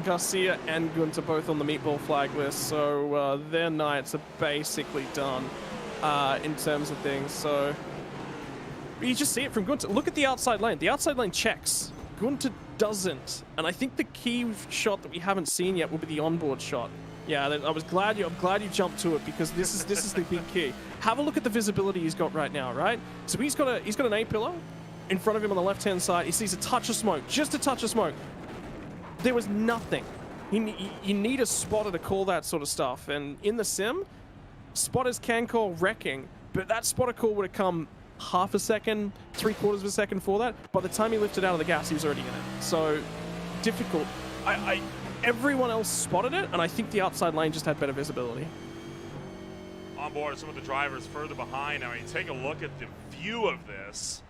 Speaker 3: Garcia and Gunter both on the meatball flag list, so their nights are basically done in terms of things. So you just see it from Gunter. Look at the outside lane. The outside lane checks. Gunter doesn't, and I think the key shot that we haven't seen yet will be the onboard shot. Yeah, I'm glad you jumped to it, because this is the big key. Have a look at the visibility he's got right now, right? So he's got an A-pillar in front of him on the left-hand side. He sees a touch of smoke, just a touch of smoke. There was nothing. You need a spotter to call that sort of stuff, and in the sim, spotters can call wrecking, but that spotter call would have come half a second, 3/4 of a second for that. By the time he lifted out of the gas, he was already in it. So difficult. Everyone else spotted it, and I think the outside lane just had better visibility.
Speaker 2: On board, some of the drivers further behind. I mean, take a look at the view of this.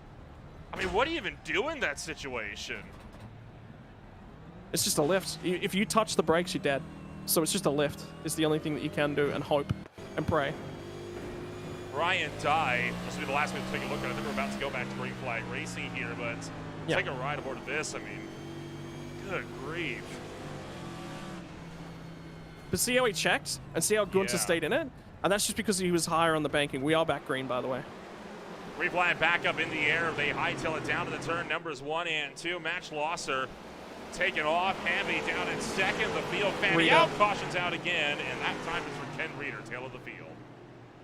Speaker 2: I mean, what do you even do in that situation?
Speaker 3: It's just a lift. If you touch the brakes, you're dead. So it's just a lift. It's the only thing that you can do, and hope and pray.
Speaker 2: Ryan Dye, this will be the last one to take a look at. I think we're about to go back to green flag racing here, but
Speaker 3: Yeah.
Speaker 2: take a ride aboard of this. I mean, good grief.
Speaker 3: But see how he checked, and see how Gunter
Speaker 2: Yeah.
Speaker 3: stayed in it? And that's just because he was higher on the banking. We are back green, by the way.
Speaker 2: Green flag back up in the air. They hightail it down to the turn numbers 1 and 2. Match Losser taken off. Hamby down in second. The field fanning
Speaker 3: Reader.
Speaker 2: out. Cautions out again, and that time is for Ken Reeder, tail of the field.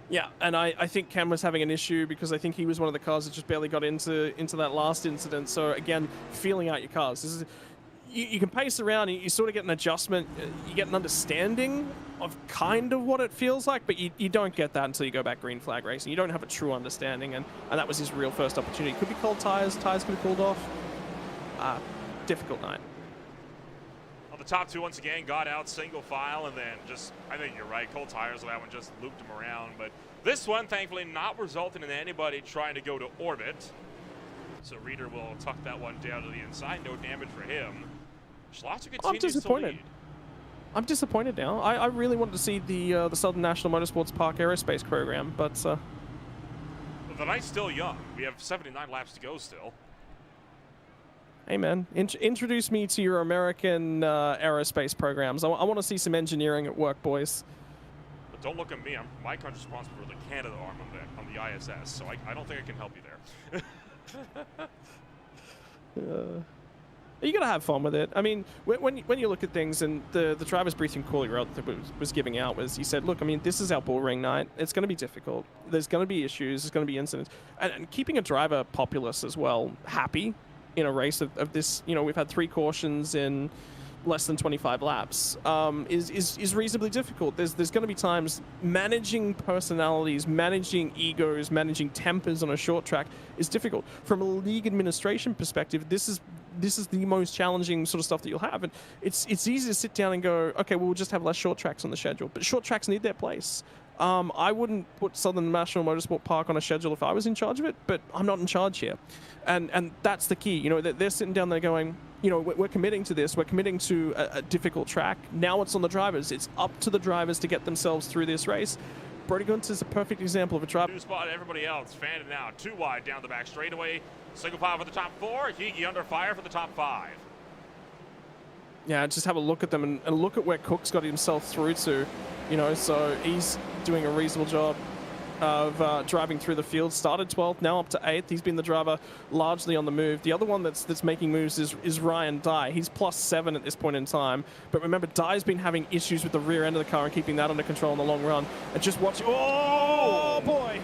Speaker 3: Yeah, and I think Ken was having an issue because I think he was one of the cars that just barely got into that last incident. So again, feeling out your cars. This is, you can pace around, you sort of get an adjustment, you get an understanding of kind of what it feels like, but you don't get that until you go back green flag racing. You don't have a true understanding, and that was his real first opportunity. Could be cold tires could have cooled off. Difficult night.
Speaker 2: Well, the top 2 once again got out single file, and then just, I think you're right, cold tires on that one just looped him around. But this one, thankfully, not resulting in anybody trying to go to orbit. So Reeder will tuck that one down to the inside. No damage for him. Schlosser continues to lead.
Speaker 3: I'm disappointed now. I really wanted to see the Southern National Motorsports Park Aerospace program, but
Speaker 2: Well, the night's still young. We have 79 laps to go still.
Speaker 3: hey man, introduce me to your American aerospace programs. I want to see some engineering at work, boys.
Speaker 2: But don't look at me. My country's responsible for the Canada arm on the ISS, so I don't think I can help you there.
Speaker 3: You gotta have fun with it. I mean, when you look at things, and the driver's briefing call you was giving out was, he said, look, I mean, this is our bull ring night. It's going to be difficult. There's going to be issues. There's going to be incidents. And keeping a driver populace as well happy in a race of this, we've had 3 cautions in less than 25 laps, is reasonably difficult. There's going to be times managing personalities, managing egos, managing tempers on a short track is difficult. From a league administration perspective, this is the most challenging sort of stuff that you'll have. And it's easy to sit down and go, okay, well, we'll just have less short tracks on the schedule. But short tracks need their place. I wouldn't put Southern National Motorsport Park on a schedule if I was in charge of it, but I'm not in charge here. And that's the key. They're sitting down there going, we're committing to this. We're committing to a difficult track. Now it's on the drivers. It's up to the drivers to get themselves through this race. Brody Gunter is a perfect example of a driver.
Speaker 2: Two spot, everybody else fanned it out. Too wide down the back straightaway. Single file for the top 4. Higi under fire for the top 5.
Speaker 3: Yeah, just have a look at them and look at where Cook's got himself through to. You know, so he's doing a reasonable job of driving through the field. Started 12th, now up to 8th. He's been the driver largely on the move. The other one that's making moves is Ryan Dye. He's +7 at this point in time. But remember, Dye's been having issues with the rear end of the car and keeping that under control in the long run. And just watch. Oh, boy.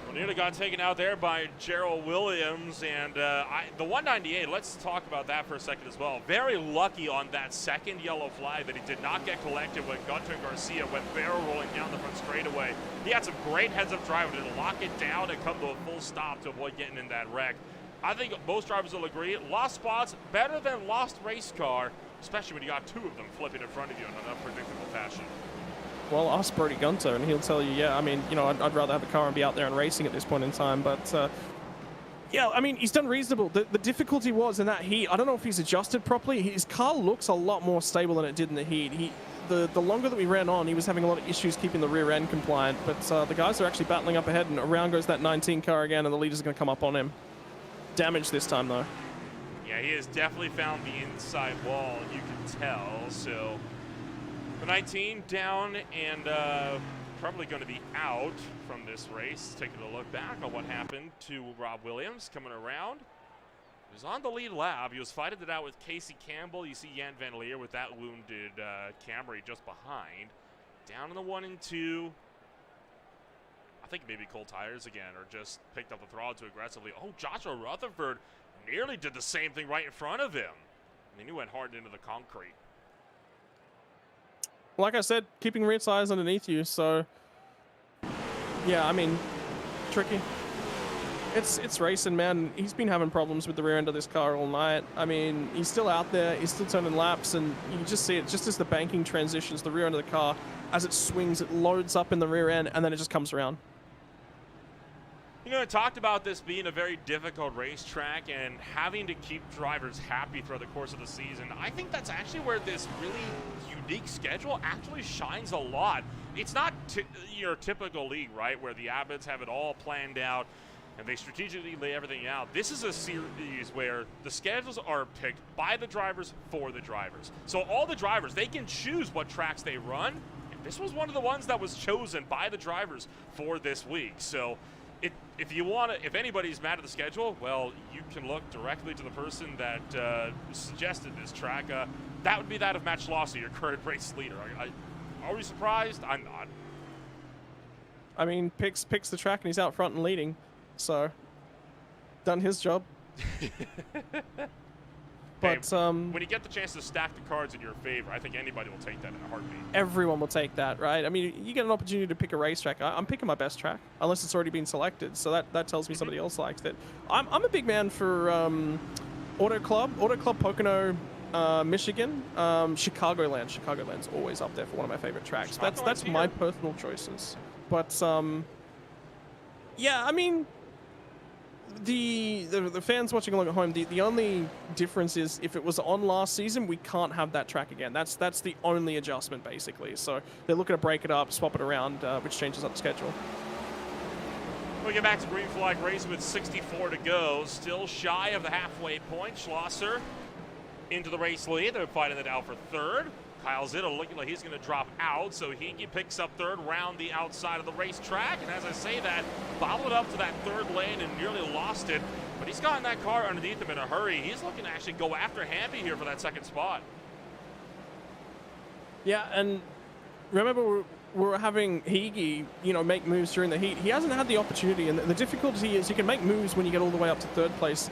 Speaker 2: Well, nearly got taken out there by Gerald Williams. And the 198, let's talk about that for a second as well. Very lucky on that second yellow flag that he did not get collected when Gunter Garcia went barrel rolling down the front straightaway. He had some great heads-up driving to lock it down and come to a full stop to avoid getting in that wreck. I think most drivers will agree, lost spots better than lost race car, especially when you got 2 of them flipping in front of you in an unpredictable fashion.
Speaker 3: Well, ask Brody Gunter, and he'll tell you, yeah, I mean, you know, I'd rather have a car and be out there and racing at this point in time. But, yeah, I mean, he's done reasonable. The difficulty was in that heat, I don't know if he's adjusted properly. His car looks a lot more stable than it did in the heat. The longer that we ran on, he was having a lot of issues keeping the rear end compliant. But the guys are actually battling up ahead, and around goes that 19 car again, and the leaders are going to come up on him. Damage this time, though.
Speaker 2: Yeah, he has definitely found the inside wall, you can tell. So the 19 down and probably going to be out from this race. Taking a look back on what happened to Rob Williams coming around. He was on the lead lap. He was fighting it out with Casey Campbell. You see Jan Van Leer with that wounded Camry just behind. Down in the 1 and 2. I think maybe cold tires again, or just picked up the throttle too aggressively. Oh, Joshua Rutherford nearly did the same thing right in front of him. And then he went hard into the concrete.
Speaker 3: Like I said, keeping rear tires underneath you, so yeah, I mean, tricky. It's racing, man. He's been having problems with the rear end of this car all night. I mean, he's still out there, he's still turning laps, and you can just see it just as the banking transitions the rear end of the car. As it swings, it loads up in the rear end, and then it just comes around.
Speaker 2: You know, I talked about this being a very difficult racetrack and having to keep drivers happy throughout the course of the season. I think that's actually where this really unique schedule actually shines a lot. It's not your typical league, right, where the Abbots have it all planned out and they strategically lay everything out. This is a series where the schedules are picked by the drivers for the drivers. So all the drivers, they can choose what tracks they run. And this was one of the ones that was chosen by the drivers for this week. So if anybody's mad at the schedule, well, you can look directly to the person that suggested this track. That would be that of Matt Schlosser, your current race leader. Are we surprised? I'm not.
Speaker 3: I mean, picks the track and he's out front and leading, so done his job. But
Speaker 2: when you get the chance to stack the cards in your favor, I think anybody will take that in a heartbeat.
Speaker 3: Everyone will take that, right? I mean, you get an opportunity to pick a racetrack. I'm picking my best track, unless it's already been selected. So that tells me somebody else likes it. I'm a big man for Auto Club Pocono, Michigan, Chicagoland's always up there for one of my favorite tracks. That's my personal choices. But yeah, I mean, the fans watching along at home, the only difference is if it was on last season, we can't have that track again. That's the only adjustment, basically. So they're looking to break it up, swap it around, which changes up the schedule.
Speaker 2: We get back to green flag race with 64 to go. Still shy of the halfway point. Schlosser into the race lead. They're fighting it out for third. Kyle Zittel looking like he's going to drop out, so he picks up third round the outside of the racetrack. And as I say that, followed up to that third lane and nearly lost it. But he's gotten that car underneath him in a hurry. He's looking to actually go after Hamby here for that second spot.
Speaker 3: Yeah, and remember we're having Higi, make moves during the heat. He hasn't had the opportunity, and the difficulty is you can make moves when you get all the way up to third place.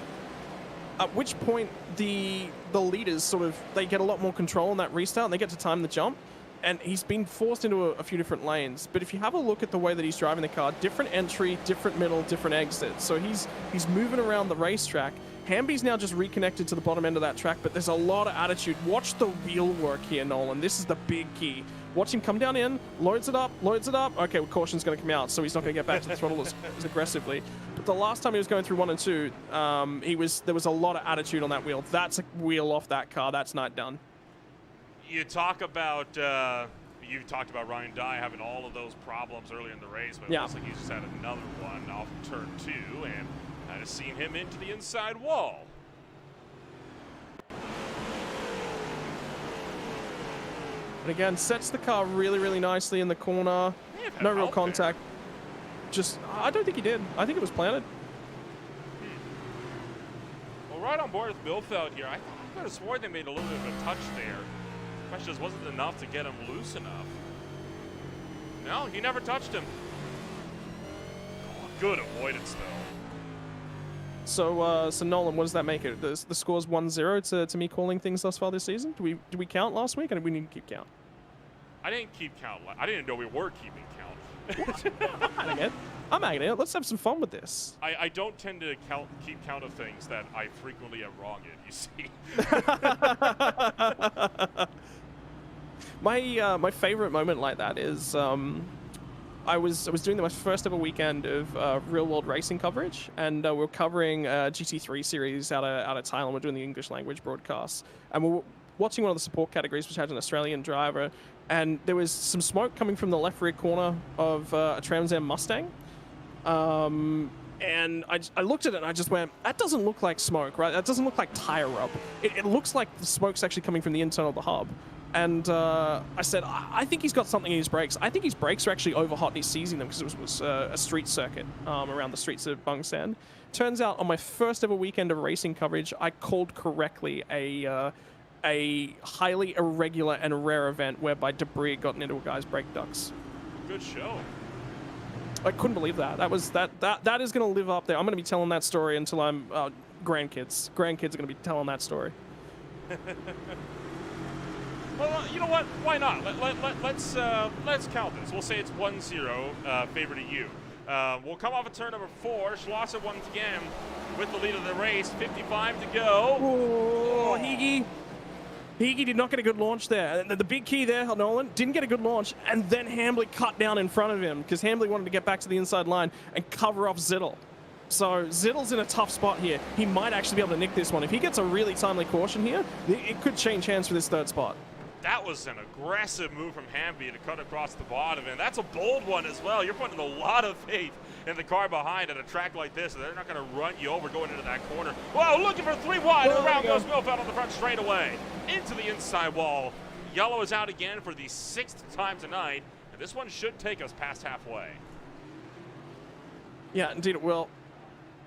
Speaker 3: At which point the leaders they get a lot more control on that restart and they get to time the jump, and he's been forced into a few different lanes. But if you have a look at the way that he's driving the car, different entry, different middle, different exit. So he's moving around the racetrack. Hamby's now just reconnected to the bottom end of that track, but there's a lot of attitude. Watch the wheel work here, Nolan. This is the big key. Watch him come down in, loads it up. Okay, well, caution's going to come out, so he's not going to get back to the throttle as aggressively. But the last time he was going through 1 and 2, there was a lot of attitude on that wheel. That's a wheel off that car. That's not done.
Speaker 2: You talk about you talked about Ryan Dye having all of those problems earlier in the race, but it
Speaker 3: Yeah.
Speaker 2: looks like he's just had another one off turn 2, and kind of seen him into the inside wall.
Speaker 3: And again, sets the car really, really nicely in the corner.
Speaker 2: May have had
Speaker 3: No real
Speaker 2: help there.
Speaker 3: contact. Just, I don't think he did. I think it was planted.
Speaker 2: Well, right on board with Bilfeld here. I could have sworn they made a little bit of a touch there. Question is, wasn't enough to get him loose enough? No, he never touched him. Oh, good avoidance, though.
Speaker 3: So Nolan, what does that make it? The score's 1-0 to me calling things thus far this season. Do we count last week, or do we need to keep count?
Speaker 2: I didn't keep count. I didn't know we were keeping count.
Speaker 3: I'm adding it. Let's have some fun with this.
Speaker 2: I don't tend to keep count of things that I frequently am wrong in, you see.
Speaker 3: My favorite moment like that is I was doing my first ever weekend of real world racing coverage, and we're covering GT3 series out of Thailand. We're doing the English language broadcasts, and we're watching one of the support categories, which had an Australian driver, and there was some smoke coming from the left rear corner of a Trans Am Mustang. And I looked at it and I just went, that doesn't look like smoke, right? That doesn't look like tire rub. It looks like the smoke's actually coming from the internal of the hub. And I said, I think he's got something in his brakes. I think his brakes are actually over hot and he's seizing them because it was a street circuit around the streets of Bang San. Turns out on my first ever weekend of racing coverage, I called correctly a highly irregular and rare event whereby debris had gotten into a guy's brake ducts.
Speaker 2: Good show.
Speaker 3: I couldn't believe that. That is going to live up there. I'm going to be telling that story until I'm grandkids. Grandkids are going to be telling that story.
Speaker 2: Well, you know what? Why not? Let's count this. We'll say it's 1-0 favor to you. We'll come off of turn number 4. Schlosser once again with the lead of the race. 55 to go.
Speaker 3: Oh, Higgy did not get a good launch there. And the big key there, Nolan, didn't get a good launch, and then Hambly cut down in front of him because Hambly wanted to get back to the inside line and cover off Zittel. So Zittel's in a tough spot here. He might actually be able to nick this one. If he gets a really timely caution here, it could change hands for this third spot.
Speaker 2: That was an aggressive move from Hamby to cut across the bottom, and that's a bold one as well. You're putting a lot of faith in the car behind at a track like this, and they're not going to run you over going into that corner. Whoa, looking for 3 wide, and around goes Milfeld on the front straightaway. Into the inside wall. Yellow is out again for the 6th time tonight, and this one should take us past halfway.
Speaker 3: Yeah, indeed it will.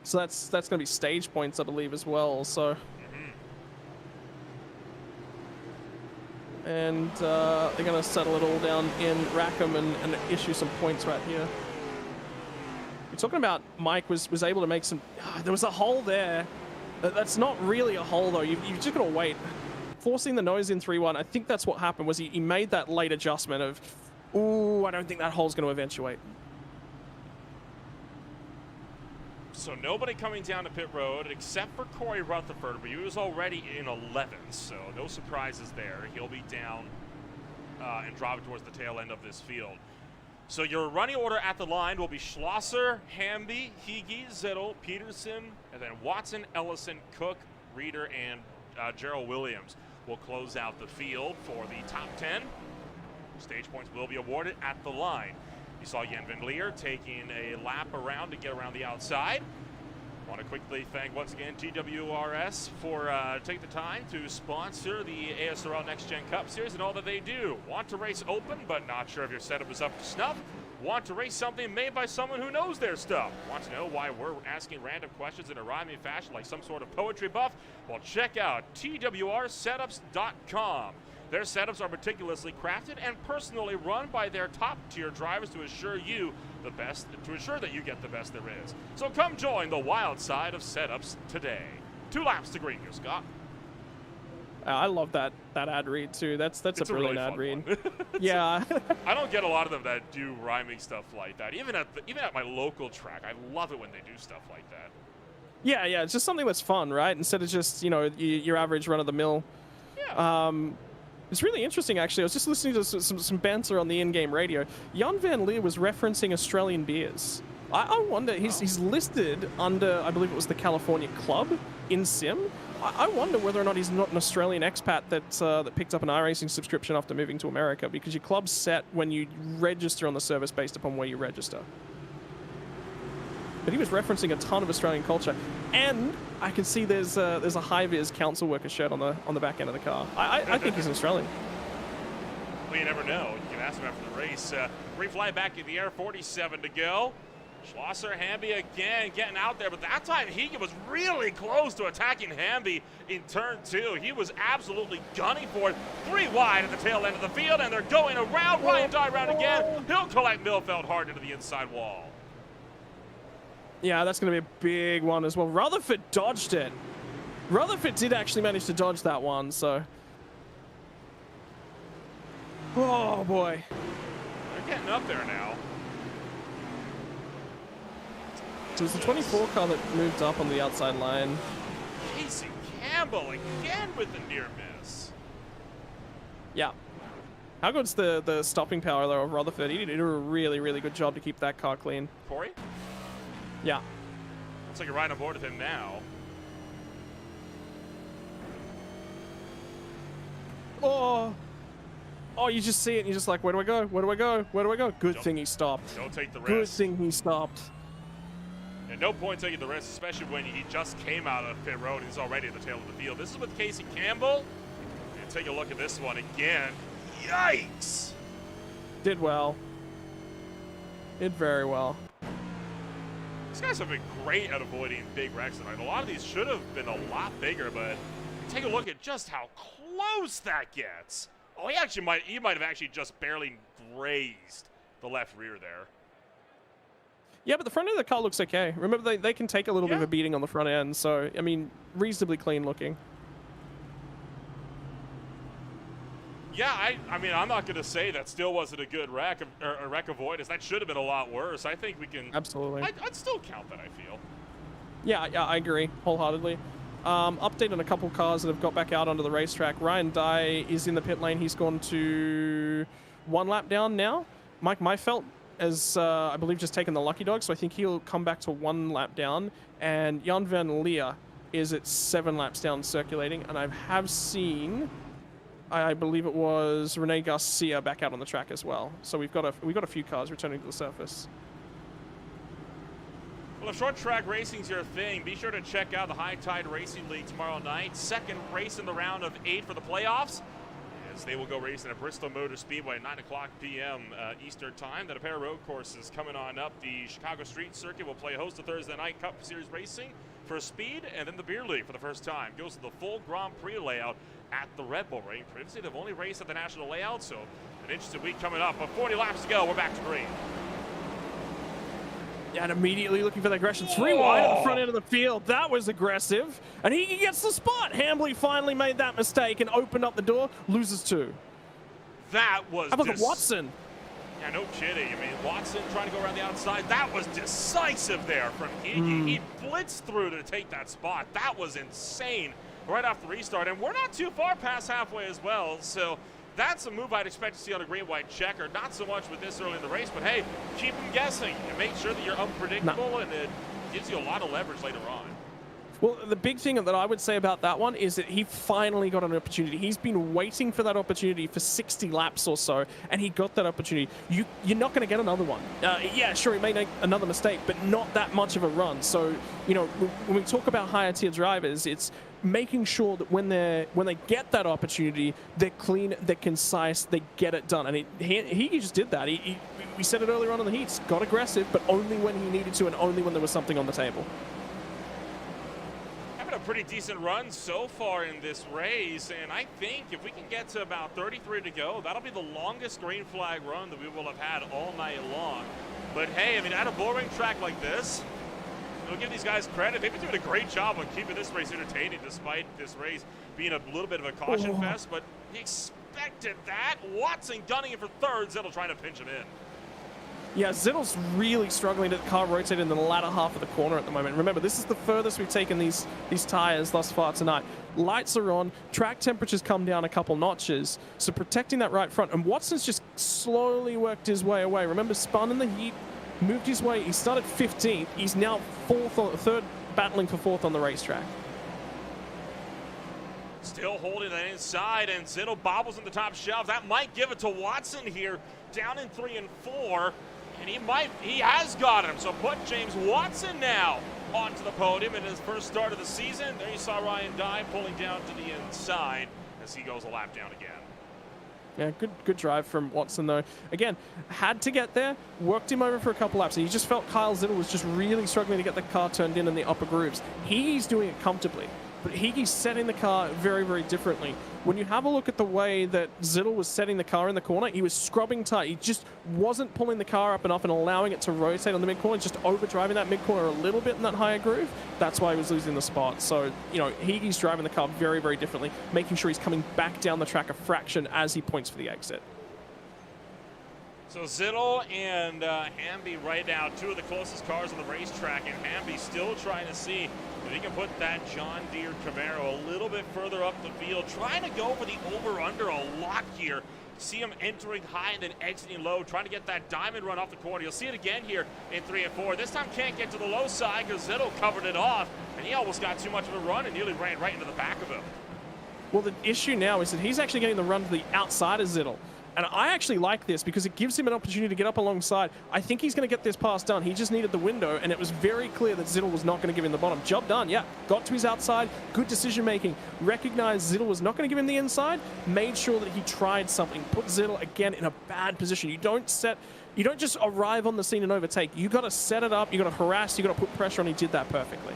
Speaker 3: So that's going to be stage points, I believe, as well. So. And they're going to settle it all down in Rackham and issue some points right here. You're talking about Mike was able to make some... there was a hole there. That's not really a hole, though. You've just got to wait. Forcing the nose in 3-1, I think that's what happened, was he made that late adjustment of, ooh, I don't think that hole's going to eventuate.
Speaker 2: So nobody coming down to pit road except for Corey Rutherford, but he was already in 11th, so no surprises there. He'll be down and driving towards the tail end of this field. So your running order at the line will be Schlosser, Hamby, Higgy, Zittel, Peterson, and then Watson, Ellison, Cook, Reeder, and Gerald Williams will close out the field for the top 10. Stage points will be awarded at the line. You saw Jan Van Leer taking a lap around to get around the outside. Want to quickly thank once again TWRS for taking the time to sponsor the ASRL NextGen Cup Series and all that they do. Want to race open but not sure if your setup is up to snuff? Want to race something made by someone who knows their stuff? Want to know why we're asking random questions in a rhyming fashion like some sort of poetry buff? Well, check out twrsetups.com. Their setups are meticulously crafted and personally run by their top-tier drivers to ensure that you get the best there is. So come join the wild side of setups today. 2 laps to green here, Scott.
Speaker 3: I love that ad read too. That's a brilliant ad read. Yeah.
Speaker 2: I don't get a lot of them that do rhyming stuff like that. Even at my local track, I love it when they do stuff like that.
Speaker 3: Yeah. It's just something that's fun, right? Instead of just your average run of the mill.
Speaker 2: Yeah.
Speaker 3: It's really interesting, actually. I was just listening to some banter on the in-game radio. Jan Van Leer was referencing Australian beers. I wonder, he's listed under, I believe it was the California Club, in sim. I wonder whether or not he's not an Australian expat that picked up an iRacing subscription after moving to America, because your club's set when you register on the service based upon where you register. But he was referencing a ton of Australian culture, and I can see there's a high-vis council worker shirt on the back end of the car. I think he's an Australian.
Speaker 2: Well, you never know. You can ask him after the race. Free fly back in the air, 47 to go. Schlosser, Hamby again getting out there, but that time he was really close to attacking Hamby in turn 2. He was absolutely gunning for it. 3 wide at the tail end of the field, and they're going around. Ryan Dye around again. He'll collect Milfeld hard into the inside wall.
Speaker 3: Yeah, that's going to be a big one as well. Rutherford dodged it. Rutherford did actually manage to dodge that one, so. Oh, boy.
Speaker 2: They're getting up there now.
Speaker 3: So it was the 24 car that moved up on the outside line.
Speaker 2: Casey Campbell again with the near miss.
Speaker 3: Yeah. How good's the stopping power, though, of Rutherford? He did a really, really good job to keep that car clean.
Speaker 2: Corey?
Speaker 3: Yeah.
Speaker 2: Looks like you're riding on board with him now.
Speaker 3: Oh, you just see it and you're just like, where do I go? Where do I go? Where do I go? Good thing he stopped.
Speaker 2: Don't take the risk.
Speaker 3: Good thing he stopped.
Speaker 2: And no point taking the risk, especially when he just came out of pit road and he's already at the tail of the field. This is with Casey Campbell. And take a look at this one again. Yikes!
Speaker 3: Did well. Did very well.
Speaker 2: These guys have been great at avoiding big wrecks tonight. A lot of these should have been a lot bigger, but take a look at just how close that gets. Oh, he might have actually just barely grazed the left rear there.
Speaker 3: Yeah, but the front end of the car looks okay. Remember, they can take a little bit of a beating on the front end, so, I mean, reasonably clean looking.
Speaker 2: Yeah, I mean, I'm not going to say that still wasn't a good wreck, or a wreck avoidance. That should have been a lot worse. I think we can...
Speaker 3: Absolutely.
Speaker 2: I'd still count that, I feel.
Speaker 3: Yeah, I agree wholeheartedly. Update on a couple cars that have got back out onto the racetrack. Ryan Dye is in the pit lane. He's gone to 1 lap down now. Mike Meifelt has, I believe, just taken the lucky dog, so I think he'll come back to 1 lap down. And Jan van Leer is at 7 laps down circulating, and I have seen... I believe it was Rene Garcia back out on the track as well. So we've got a few cars returning to the surface.
Speaker 2: Well, if short track racing's your thing, be sure to check out the High Tide Racing League tomorrow night. Second race in the round of 8 for the playoffs, as they will go racing at Bristol Motor Speedway at 9 o'clock p.m. Eastern Time. Then a pair of road courses coming on up. The Chicago Street Circuit will play host to Thursday Night Cup Series Racing for speed, and then the Beer League for the first time goes to the full Grand Prix layout at the Red Bull Ring. Previously, they've only raced at the national layout, so an interesting week coming up. But 40 laps to go, we're back to green.
Speaker 3: Yeah, and immediately looking for the aggression. 3 wide at the front end of the field. That was aggressive. And he gets the spot. Hambly finally made that mistake and opened up the door. Loses 2.
Speaker 2: That was...
Speaker 3: How about the Watson?
Speaker 2: Yeah, no kidding. I mean, Watson trying to go around the outside. That was decisive there from Iggy. He blitzed through to take that spot. That was insane right off the restart. And we're not too far past halfway as well. So that's a move I'd expect to see on a green-white checker. Not so much with this early in the race, but hey, keep them guessing and make sure that you're unpredictable, and it gives you a lot of leverage later on.
Speaker 3: Well, the big thing that I would say about that one is that he finally got an opportunity. He's been waiting for that opportunity for 60 laps or so, and he got that opportunity. You're not going to get another one. Yeah, sure, he may make another mistake, but not that much of a run. So, you know, when we talk about higher tier drivers, it's making sure that when they get that opportunity, they're clean, they're concise, they get it done. And he just did that. We said it earlier on in the heats, got aggressive, but only when he needed to and only when there was something on the table.
Speaker 2: A pretty decent run so far in this race, and I think if we can get to about 33 to go, that'll be the longest green flag run that we will have had all night long. But hey, I mean, at a bullring track like this, we'll give these guys credit. They've been doing a great job on keeping this race entertaining despite this race being a little bit of a caution fest, but he expected that. Watson gunning it for third, Zittel trying to pinch him in.
Speaker 3: Yeah, Zittel's really struggling to get the car rotated in the latter half of the corner at the moment. Remember, this is the furthest we've taken these tires thus far tonight. Lights are on, track temperatures come down a couple notches, so protecting that right front. And Watson's just slowly worked his way away. Remember, spun in the heat, moved his way. He started 15th. He's now third, battling for 4th on the racetrack.
Speaker 2: Still holding that inside, and Zittel bobbles in the top shelf. That might give it to Watson here, down in 3 and 4. And he has got him. So put James Watson now onto the podium in his first start of the season. There you saw Ryan Dye pulling down to the inside as he goes a lap down again.
Speaker 3: Yeah, good drive from Watson, though. Again, had to get there, worked him over for a couple laps, and you just felt Kyle Zittel was just really struggling to get the car turned in the upper grooves. He's doing it comfortably, but Higi's setting the car very, very differently. When you have a look at the way that Zittel was setting the car in the corner, he was scrubbing tight. He just wasn't pulling the car up enough and allowing it to rotate on the mid-corner, just overdriving that mid-corner a little bit in that higher groove. That's why he was losing the spot. So, you know, Higi's driving the car very, very differently, making sure he's coming back down the track a fraction as he points for the exit.
Speaker 2: So Zittel and Hamby right now, two of the closest cars on the racetrack, and Hamby still trying to see if he can put that John Deere Camaro a little bit further up the field, trying to go for the over-under a lot here. See him entering high and then exiting low, trying to get that diamond run off the corner. You'll see it again here in 3 and 4. This time can't get to the low side because Zittel covered it off, and he almost got too much of a run and nearly ran right into the back of him.
Speaker 3: Well, the issue now is that he's actually getting the run to the outside of Zittel. And I actually like this because it gives him an opportunity to get up alongside. I think he's going to get this pass done. He just needed the window, and it was very clear that Zittel was not going to give him the bottom. Job done, yeah. Got to his outside, good decision-making. Recognized Zittel was not going to give him the inside, made sure that he tried something. Put Zittel, again, in a bad position. You don't just arrive on the scene and overtake. You got to set it up, you got to harass, you got to put pressure on. He did that perfectly.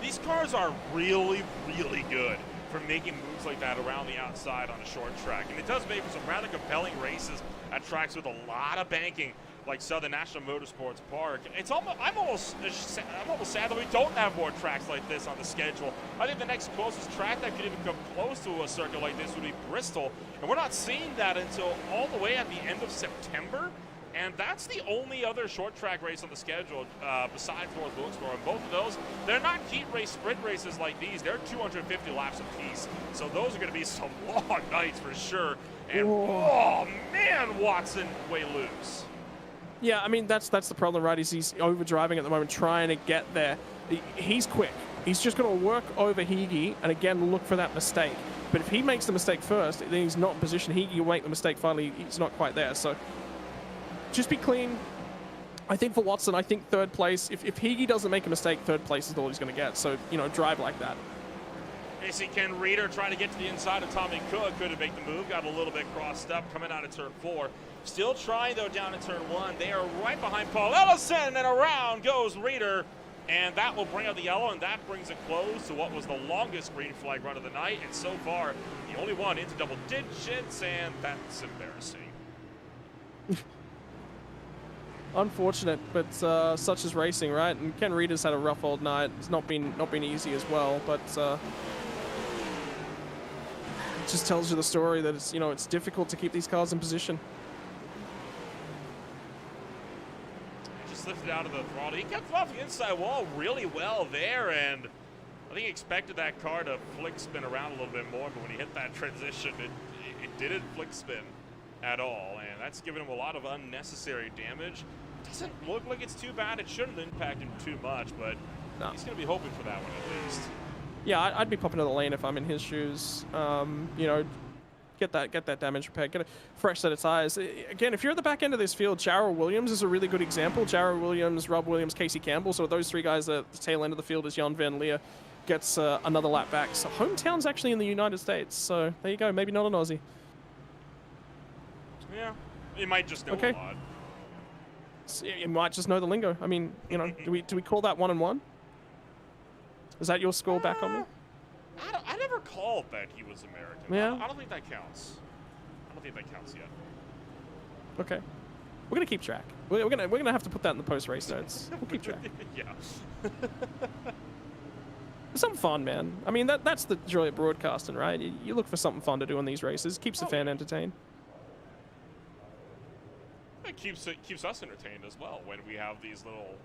Speaker 2: These cars are really, really good for making moves like that around the outside on a short track. And it does make for some rather compelling races at tracks with a lot of banking, like Southern National Motorsports Park. I'm almost sad that we don't have more tracks like this on the schedule. I think the next closest track that could even come close to a circuit like this would be Bristol. And we're not seeing that until all the way at the end of September. And that's the only other short track race on the schedule besides North Wilkesboro. And both of those, they're not heat race sprint races like these. They're 250 laps apiece. So those are going to be some long nights for sure. And oh man, Watson way loose.
Speaker 3: Yeah, I mean, that's the problem, right? He's overdriving at the moment, trying to get there. He's quick. He's just going to work over Higi and again look for that mistake. But if he makes the mistake first, then he's not in position. Higi will make the mistake finally. He's not quite there. So just be clean. I think for Watson, I think third place. If Higi doesn't make a mistake, third place is all he's going to get. So, you know, drive like that.
Speaker 2: You see Ken Reeder trying to get to the inside of Tommy Cook. Couldn't make the move. Got a little bit crossed up coming out of turn 4. Still trying, though, down in turn 1. They are right behind Paul Ellison, and around goes Reeder. And that will bring out the yellow, and that brings a close to what was the longest green flag run of the night. And so far, the only one into double digits, and that's embarrassing.
Speaker 3: Unfortunate, but such is racing, right? And Ken Reeder's had a rough old night. It's not been easy as well, but it just tells you the story that it's, you know, it's difficult to keep these cars in position.
Speaker 2: He just lifted out of the throttle. He kept off the inside wall really well there, and I think he expected that car to flick spin around a little bit more, but when he hit that transition, it didn't flick spin at all, and that's given him a lot of unnecessary damage. Doesn't look like it's too bad. It shouldn't impact him too much, but no, he's going to be hoping for that one at least.
Speaker 3: Yeah, I'd be popping to the lane if I'm in his shoes. You know, get that damage repaired, get a fresh set of tires. Again, if you're at the back end of this field, Jarrell Williams is a really good example. Jarrell Williams, Rob Williams, Casey Campbell. So those three guys at the tail end of the field as Jan Van Leer gets another lap back. So hometown's actually in the United States. So there you go. Maybe not an Aussie.
Speaker 2: Yeah, you might just know a lot.
Speaker 3: So you might just know the lingo. I mean, you know, do we call that 1-1? Is that your score back on me?
Speaker 2: I never called that he was American.
Speaker 3: Yeah.
Speaker 2: I don't think that counts. I don't think that counts yet.
Speaker 3: Okay, we're gonna keep track. We're gonna have to put that in the post race notes. We'll keep track.
Speaker 2: Yeah.
Speaker 3: Something fun, man. I mean, that's the joy of broadcasting, right? You look for something fun to do in these races. Keeps the fan entertained.
Speaker 2: It keeps us entertained as well when we have these little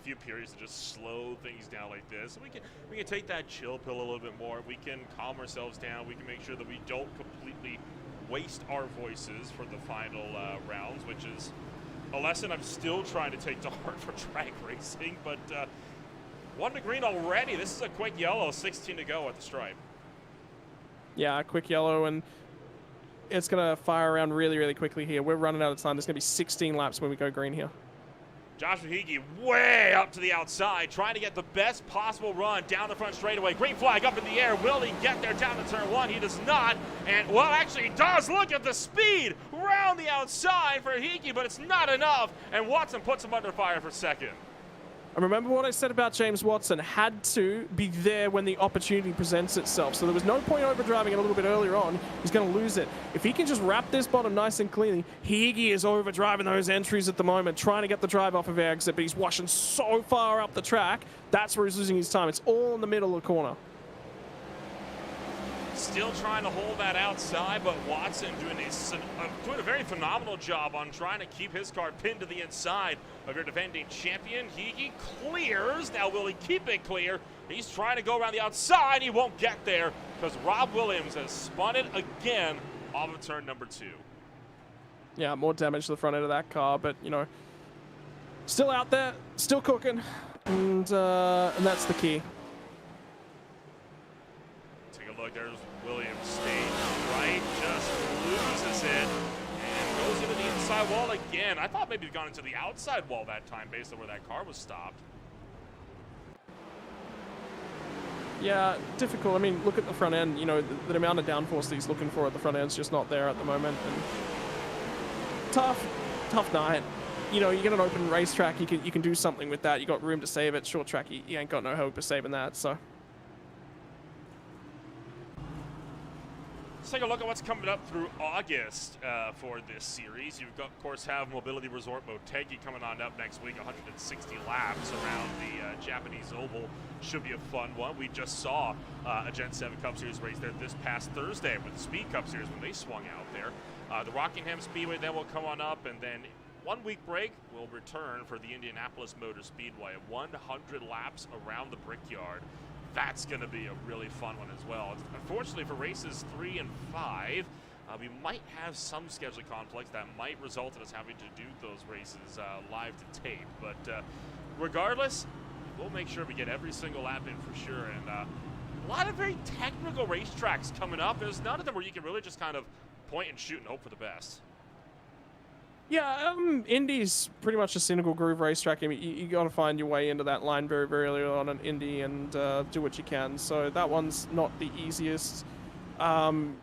Speaker 2: few periods to just slow things down like this. We can take that chill pill a little bit more. We can calm ourselves down. We can make sure that we don't completely waste our voices for the final rounds, which is a lesson I'm still trying to take to heart for track racing. But 1 to green already. This is a quick yellow. 16 to go at the stripe.
Speaker 3: Yeah, quick yellow, and it's going to fire around really, really quickly here. We're running out of time. There's going to be 16 laps when we go green here.
Speaker 2: Joshua Higgy way up to the outside, trying to get the best possible run down the front straightaway. Green flag up in the air. Will he get there down to turn 1? He does not. And, well, actually, he does. Look at the speed around the outside for Higgy, but it's not enough. And Watson puts him under fire for second.
Speaker 3: And remember what I said about James Watson, had to be there when the opportunity presents itself. So there was no point overdriving it a little bit earlier on. He's going to lose it. If he can just wrap this bottom nice and cleanly, Higgy is overdriving those entries at the moment, trying to get the drive off of exit, but he's washing so far up the track. That's where he's losing his time. It's all in the middle of the corner.
Speaker 2: Still trying to hold that outside, but Watson doing a very phenomenal job on trying to keep his car pinned to the inside of your defending champion. Higgy clears. Now will he keep it clear? He's trying to go around the outside. He won't get there because Rob Williams has spun it again off of turn number 2.
Speaker 3: Yeah, more damage to the front end of that car, but, you know, still out there, still cooking, and that's the key.
Speaker 2: Take a look. There's Williams staying right, just loses it, and goes into the inside wall again. I thought maybe he'd gone into the outside wall that time based on where that car was stopped.
Speaker 3: Yeah, difficult. I mean, look at the front end. You know, the amount of downforce that he's looking for at the front end is just not there at the moment. And tough night. You know, you get an open racetrack, you can do something with that. You got room to save it. Short track, you ain't got no hope of saving that. So.
Speaker 2: Let's take a look at what's coming up through August for this series. You, of course, have Mobility Resort Motegi coming on up next week. 160 laps around the Japanese Oval. Should be a fun one. We just saw a Gen 7 Cup Series race there this past Thursday with the Speed Cup Series when they swung out there. The Rockingham Speedway then will come on up, and then 1 week break will return for the Indianapolis Motor Speedway. 100 laps around the Brickyard. That's going to be a really fun one as well. Unfortunately for races 3 and 5, we might have some scheduling conflicts that might result in us having to do those races live to tape. But regardless, we'll make sure we get every single lap in for sure. And a lot of very technical racetracks coming up. There's none of them where you can really just kind of point and shoot and hope for the best.
Speaker 3: Yeah, Indy's pretty much a cynical groove racetrack. I mean, you got to find your way into that line very, very early on an Indy and do what you can. So that one's not the easiest. I'm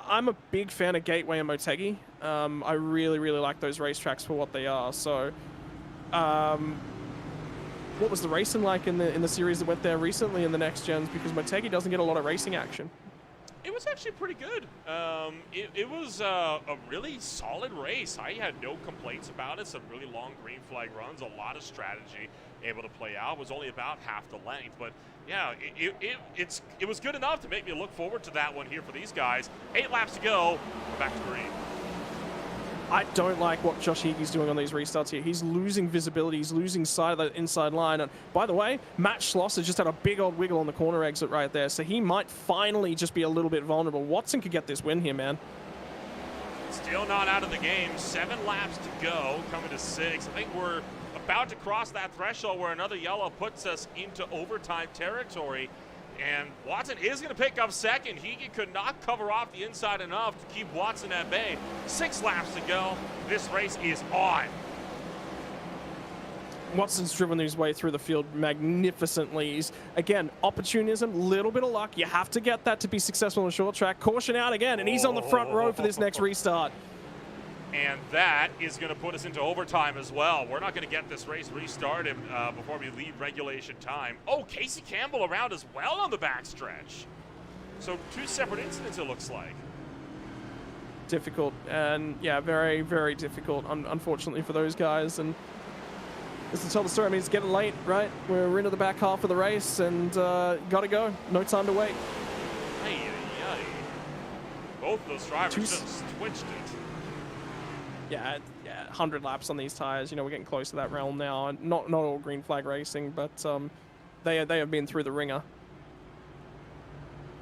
Speaker 3: a big fan of Gateway and Motegi. I really, really like those racetracks for what they are. So, what was the racing like in the series that went there recently in the next gens? Because Motegi doesn't get a lot of racing action.
Speaker 2: It was actually pretty good. It was a really solid race. I had no complaints about it. Some really long green flag runs, a lot of strategy able to play out. It was only about half the length, but yeah, it was good enough to make me look forward to that one here for these guys. 8 laps to go. We're back to green.
Speaker 3: I don't like what Josh Higgy's doing on these restarts here. He's losing visibility. He's losing sight of that inside line. And by the way, Matt Schlosser just had a big old wiggle on the corner exit right there. So he might finally just be a little bit vulnerable. Watson could get this win here, man.
Speaker 2: Still not out of the game. 7 laps to go, coming to 6. I think we're about to cross that threshold where another yellow puts us into overtime territory. And Watson is going to pick up second. He could not cover off the inside enough to keep Watson at bay. 6 laps to go. This race is on.
Speaker 3: Watson's driven his way through the field magnificently. He's, again, opportunism, little bit of luck. You have to get that to be successful on a short track. Caution out again, and he's on the front row for this next restart.
Speaker 2: And that is going to put us into overtime as well. We're not going to get this race restarted before we leave regulation time. Oh, Casey Campbell around as well on the backstretch. So 2 separate incidents, it looks like.
Speaker 3: Difficult, and yeah, very, very difficult, unfortunately, for those guys. And just to tell the story, I mean, it's getting late, right? We're into the back half of the race, and got to go. No time to wait.
Speaker 2: Both of those drivers just twitched it.
Speaker 3: Yeah, 100 laps on these tires. You know, we're getting close to that realm now. And not all green flag racing, but they have been through the ringer.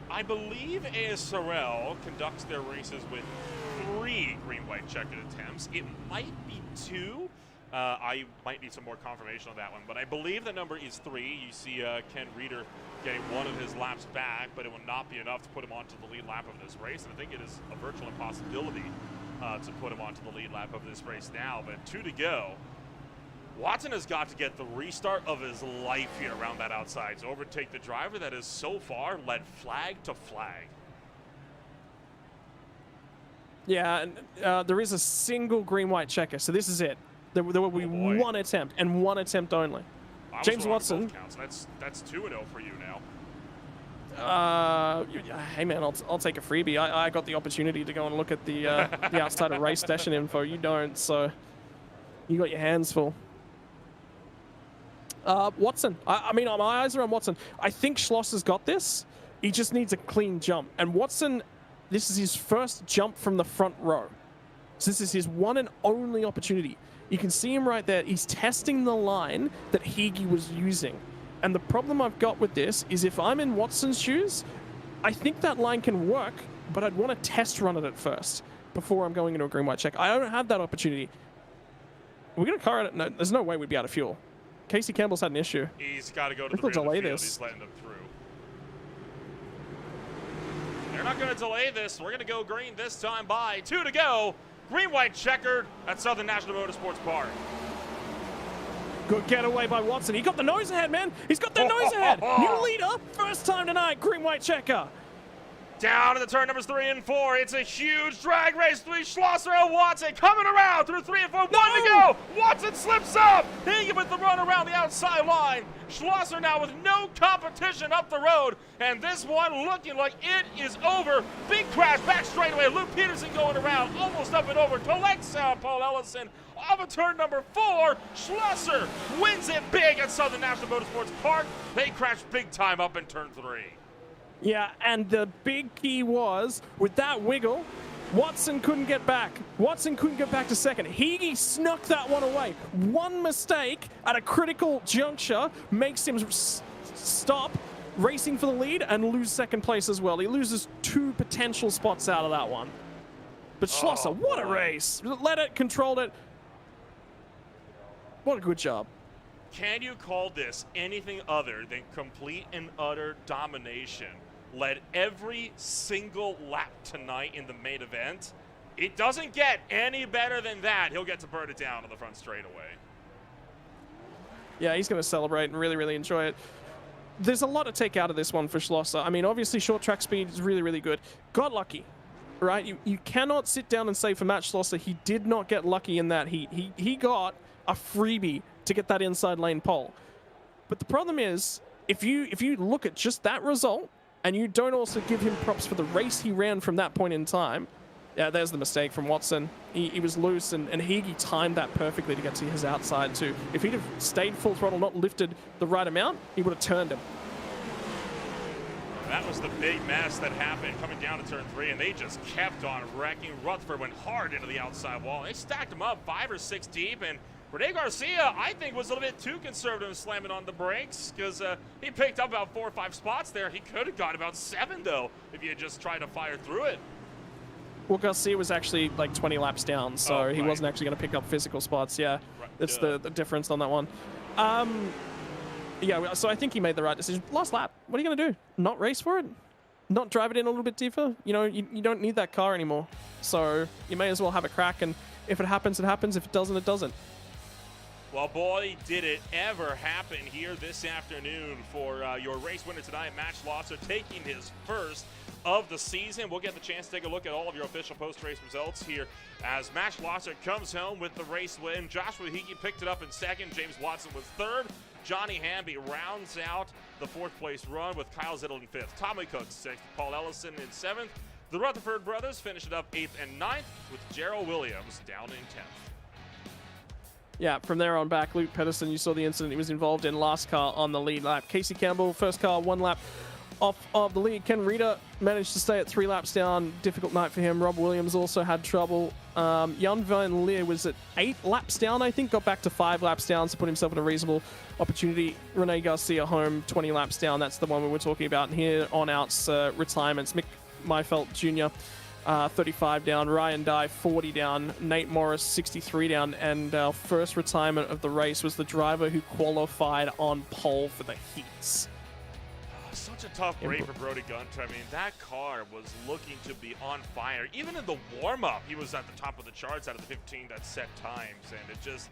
Speaker 2: I believe ASRL conducts their races with 3 green white checkered attempts. It might be 2. I might need some more confirmation on that one, but I believe the number is 3. You see Ken Reeder getting one of his laps back, but it will not be enough to put him onto the lead lap of this race, and I think it is a virtual impossibility to put him onto the lead lap of this race now, but 2 to go. Watson has got to get the restart of his life here around that outside to overtake the driver that has so far led flag to flag.
Speaker 3: Yeah, and there is a single green-white checker, so this is it. There will be one attempt, and one attempt only. James Watson.
Speaker 2: That's 2-0 for you now.
Speaker 3: Hey man, I'll take a freebie. I got the opportunity to go and look at the outside of race session info. You don't, so you got your hands full. Watson. I mean, my eyes are on Watson. I think Schlosser's got this. He just needs a clean jump. And Watson, this is his first jump from the front row. So this is his one and only opportunity. You can see him right there. He's testing the line that Higgy was using. And the problem I've got with this is if I'm in Watson's shoes, I think that line can work, but I'd want to test run it at first before I'm going into a green-white check. I don't have that opportunity. We're going to car it. No, there's no way we'd be out of fuel. Casey Campbell's had an issue.
Speaker 2: He's got to go to the rear of the field. He's letting them through. They're not going to delay this. We're going to go green this time by 2 to go. Green-white checkered at Southern National Motorsports Park.
Speaker 3: Good getaway by Watson. He got the nose ahead, man. He's got the nose ahead. New leader. First time tonight. Green-white checker.
Speaker 2: Down to the turn numbers 3 and 4. It's a huge drag race between Schlosser and Watson. Coming around through 3 and 4. 1 to go. Watson slips up. He with the run around the outside line. Schlosser now with no competition up the road. And this one looking like it is over. Big crash back straightaway. Luke Peterson going around. Almost up and over to Lexa. Paul Ellison off of turn number 4. Schlosser wins it big at Southern National Motorsports Park. They crash big time up in turn 3.
Speaker 3: Yeah, and the big key was, with that wiggle, Watson couldn't get back. Watson couldn't get back to second. Higgy snuck that one away. One mistake at a critical juncture makes him stop racing for the lead and lose second place as well. He loses 2 potential spots out of that one. But Schlosser, what a race. Led it, controlled it. What a good job.
Speaker 2: Can you call this anything other than complete and utter domination? Led every single lap tonight in the main event. It doesn't get any better than that. He'll get to burn it down on the front straightaway.
Speaker 3: Yeah, he's going to celebrate and really, really enjoy it. There's a lot to take out of this one for Schlosser. I mean, obviously, short track speed is really, really good. Got lucky, right? You cannot sit down and say for Matt Schlosser, he did not get lucky in that heat. He got a freebie to get that inside lane pole. But the problem is, if you look at just that result, and you don't also give him props for the race he ran from that point in time, yeah, there's the mistake from Watson. He was loose, and Higgy timed that perfectly to get to his outside too. If he'd have stayed full throttle, not lifted the right amount, he would have turned him.
Speaker 2: That was the big mess that happened coming down to turn 3, and they just kept on wrecking. Rutherford went hard into the outside wall. They stacked him up 5 or 6 deep, and Rene Garcia, I think, was a little bit too conservative in slamming on the brakes because he picked up about 4 or 5 spots there. He could have got about 7, though, if he had just tried to fire through it.
Speaker 3: Well, Garcia was actually like 20 laps down, so he wasn't actually going to pick up physical spots. Yeah, that's the difference on that one. Yeah, so I think he made the right decision. Last lap, what are you going to do? Not race for it? Not drive it in a little bit deeper? You know, you don't need that car anymore. So you may as well have a crack, and if it happens, it happens. If it doesn't, it doesn't.
Speaker 2: Well, boy, did it ever happen here this afternoon for your race winner tonight, Matt Schlosser, taking his first of the season. We'll get the chance to take a look at all of your official post-race results here as Matt Schlosser comes home with the race win. Joshua Higgy picked it up in second. James Watson was third. Johnny Hamby rounds out the 4th place run with Kyle Zittel in 5th. Tommy Cook 6th. Paul Ellison in 7th. The Rutherford brothers finished it up 8th and 9th with Gerald Williams down in 10th.
Speaker 3: Yeah, from there on back, Luke Pedersen, you saw the incident he was involved in, last car on the lead lap. Casey Campbell, first car, 1 lap off of the lead. Ken Reeder managed to stay at 3 laps down. Difficult night for him. Rob Williams also had trouble. Jan van Leer was at 8 laps down, I think. Got back to 5 laps down to put himself in a reasonable opportunity. Rene Garcia home, 20 laps down. That's the one we were talking about. And here on out's retirements. Mick Mayfelt Jr. 35 down, Ryan Dye 40 down, Nate Morris 63 down, and our first retirement of the race was the driver who qualified on pole for the heats.
Speaker 2: Such a tough break for Brody Gunter. I mean, that car was looking to be on fire. Even in the warm-up, he was at the top of the charts out of the 15 that set times, and it just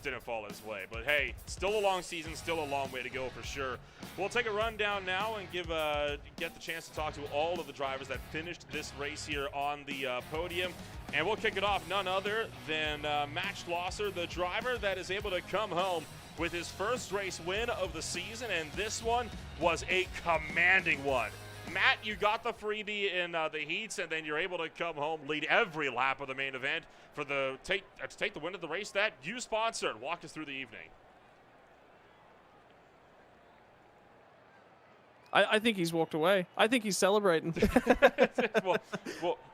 Speaker 2: didn't fall his way. But hey, still a long season, still a long way to go for sure. We'll take a rundown now and get the chance to talk to all of the drivers that finished this race here on the podium. And we'll kick it off none other than Matt Schlosser, the driver that is able to come home with his first race win of the season, and this one was a commanding one. Matt, you got the freebie in the heats, and then you're able to come home, lead every lap of the main event for to take the win of the race that you sponsored. Walk us through the evening.
Speaker 3: I think he's walked away. I think he's celebrating.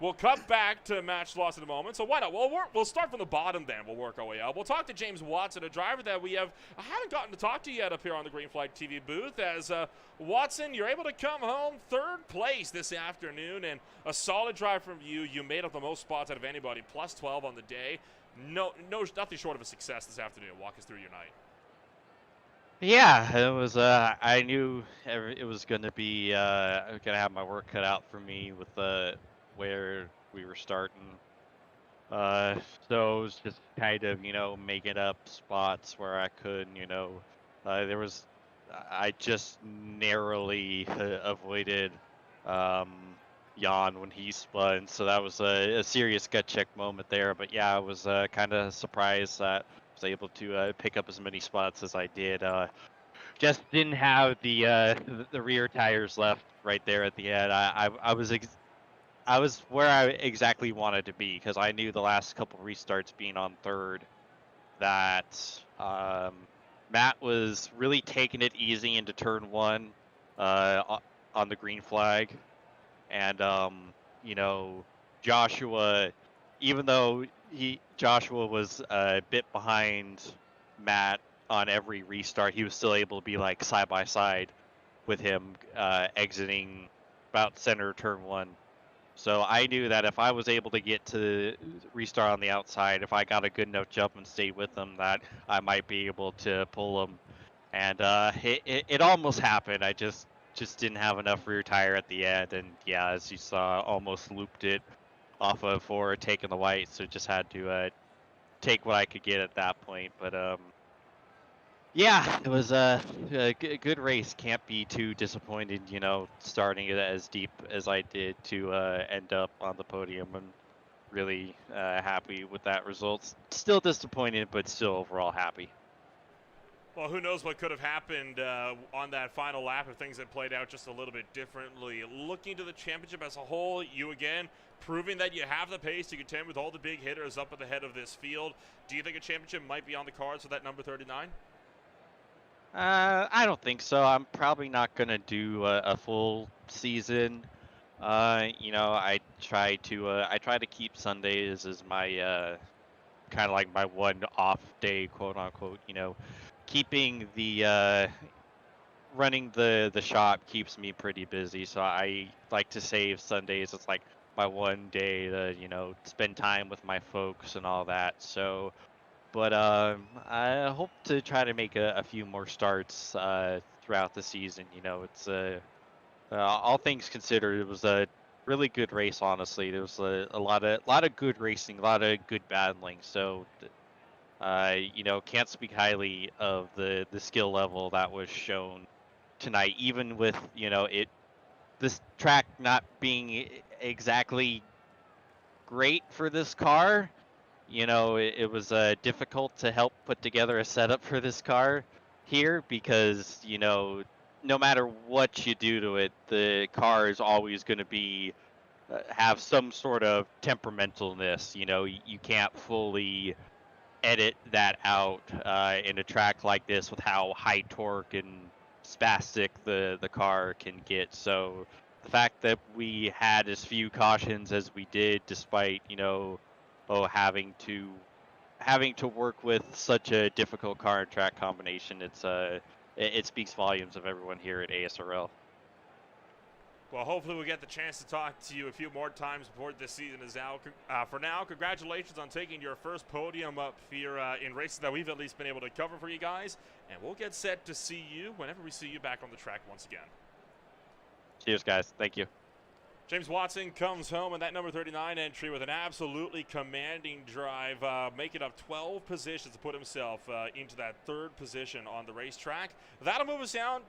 Speaker 2: We'll cut back to Matt Loss in a moment. So why not? We'll start from the bottom then. We'll work our way up. We'll talk to James Watson, a driver that I haven't gotten to talk to yet up here on the Green Flag TV booth. As Watson, you're able to come home third place this afternoon, and a solid drive from you. You made up the most spots out of anybody, plus 12 on the day. Nothing short of a success this afternoon. Walk us through your night.
Speaker 4: Yeah, it was. I knew it was going to be going to have my work cut out for me with where we were starting. So it was just kind of making up spots where I could. I just narrowly avoided Jan when he spun, so that was a serious gut check moment there. But yeah, I was kind of surprised that was able to pick up as many spots as I did. Just didn't have the rear tires left right there at the end. I was where I exactly wanted to be, because I knew the last couple restarts being on third that Matt was really taking it easy into turn one on the green flag, and Joshua, even though Joshua was a bit behind Matt on every restart, he was still able to be like side by side with him exiting about center turn one. So I knew that if I was able to get to restart on the outside, if I got a good enough jump and stayed with him, that I might be able to pull him. And it almost happened. I just didn't have enough rear tire at the end, and yeah, as you saw, almost looped it off of for taking the white, so just had to take what I could get at that point. But yeah, it was a good race. Can't be too disappointed, starting it as deep as I did to end up on the podium. I'm really happy with that result. Still disappointed, but still overall happy.
Speaker 2: Well, who knows what could have happened on that final lap if things had played out just a little bit differently. Looking to the championship as a whole, you again proving that you have the pace to contend with all the big hitters up at the head of this field. Do you think a championship might be on the cards for that number 39?
Speaker 4: I don't think so. I'm probably not going to do a full season. I try to keep Sundays as my kind of like my one off day, quote unquote. Keeping the running the shop keeps me pretty busy, so I like to save Sundays. It's like my one day to spend time with my folks and all that. So, but I hope to try to make a few more starts throughout the season. It's all things considered, it was a really good race. Honestly, there was a lot of good racing, a lot of good battling. So. Can't speak highly of the skill level that was shown tonight, even with this track not being exactly great for this car. It was difficult to help put together a setup for this car here, because no matter what you do to it, the car is always going to be have some sort of temperamentalness. You can't fully edit that out in a track like this with how high torque and spastic the car can get. So the fact that we had as few cautions as we did, despite having to work with such a difficult car and track combination, it speaks volumes of everyone here at ASRL.
Speaker 2: Well, hopefully we'll get the chance to talk to you a few more times before this season is out. For now, congratulations on taking your first podium up here in races that we've at least been able to cover for you guys. And we'll get set to see you whenever we see you back on the track once again.
Speaker 4: Cheers, guys. Thank you.
Speaker 2: James Watson comes home in that number 39 entry with an absolutely commanding drive, making up 12 positions to put himself into that third position on the racetrack. That'll move us down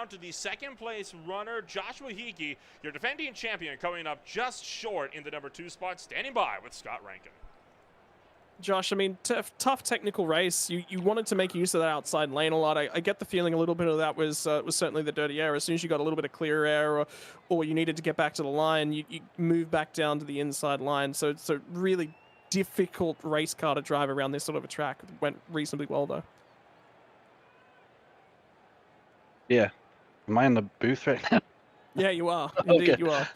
Speaker 2: to the second place runner, Joshua Hickey, your defending champion, coming up just short in the number 2 spot, standing by with Scott Rankin.
Speaker 3: Josh, I mean, tough technical race. You wanted to make use of that outside lane a lot. I get the feeling a little bit of that was certainly the dirty air. As soon as you got a little bit of clear air, or you needed to get back to the line, you move back down to the inside line. So it's a really difficult race car to drive around this sort of a track. It went reasonably well, though.
Speaker 5: Yeah. Am I in the booth right now?
Speaker 3: Yeah, you are. Indeed,
Speaker 5: Okay.
Speaker 3: you are.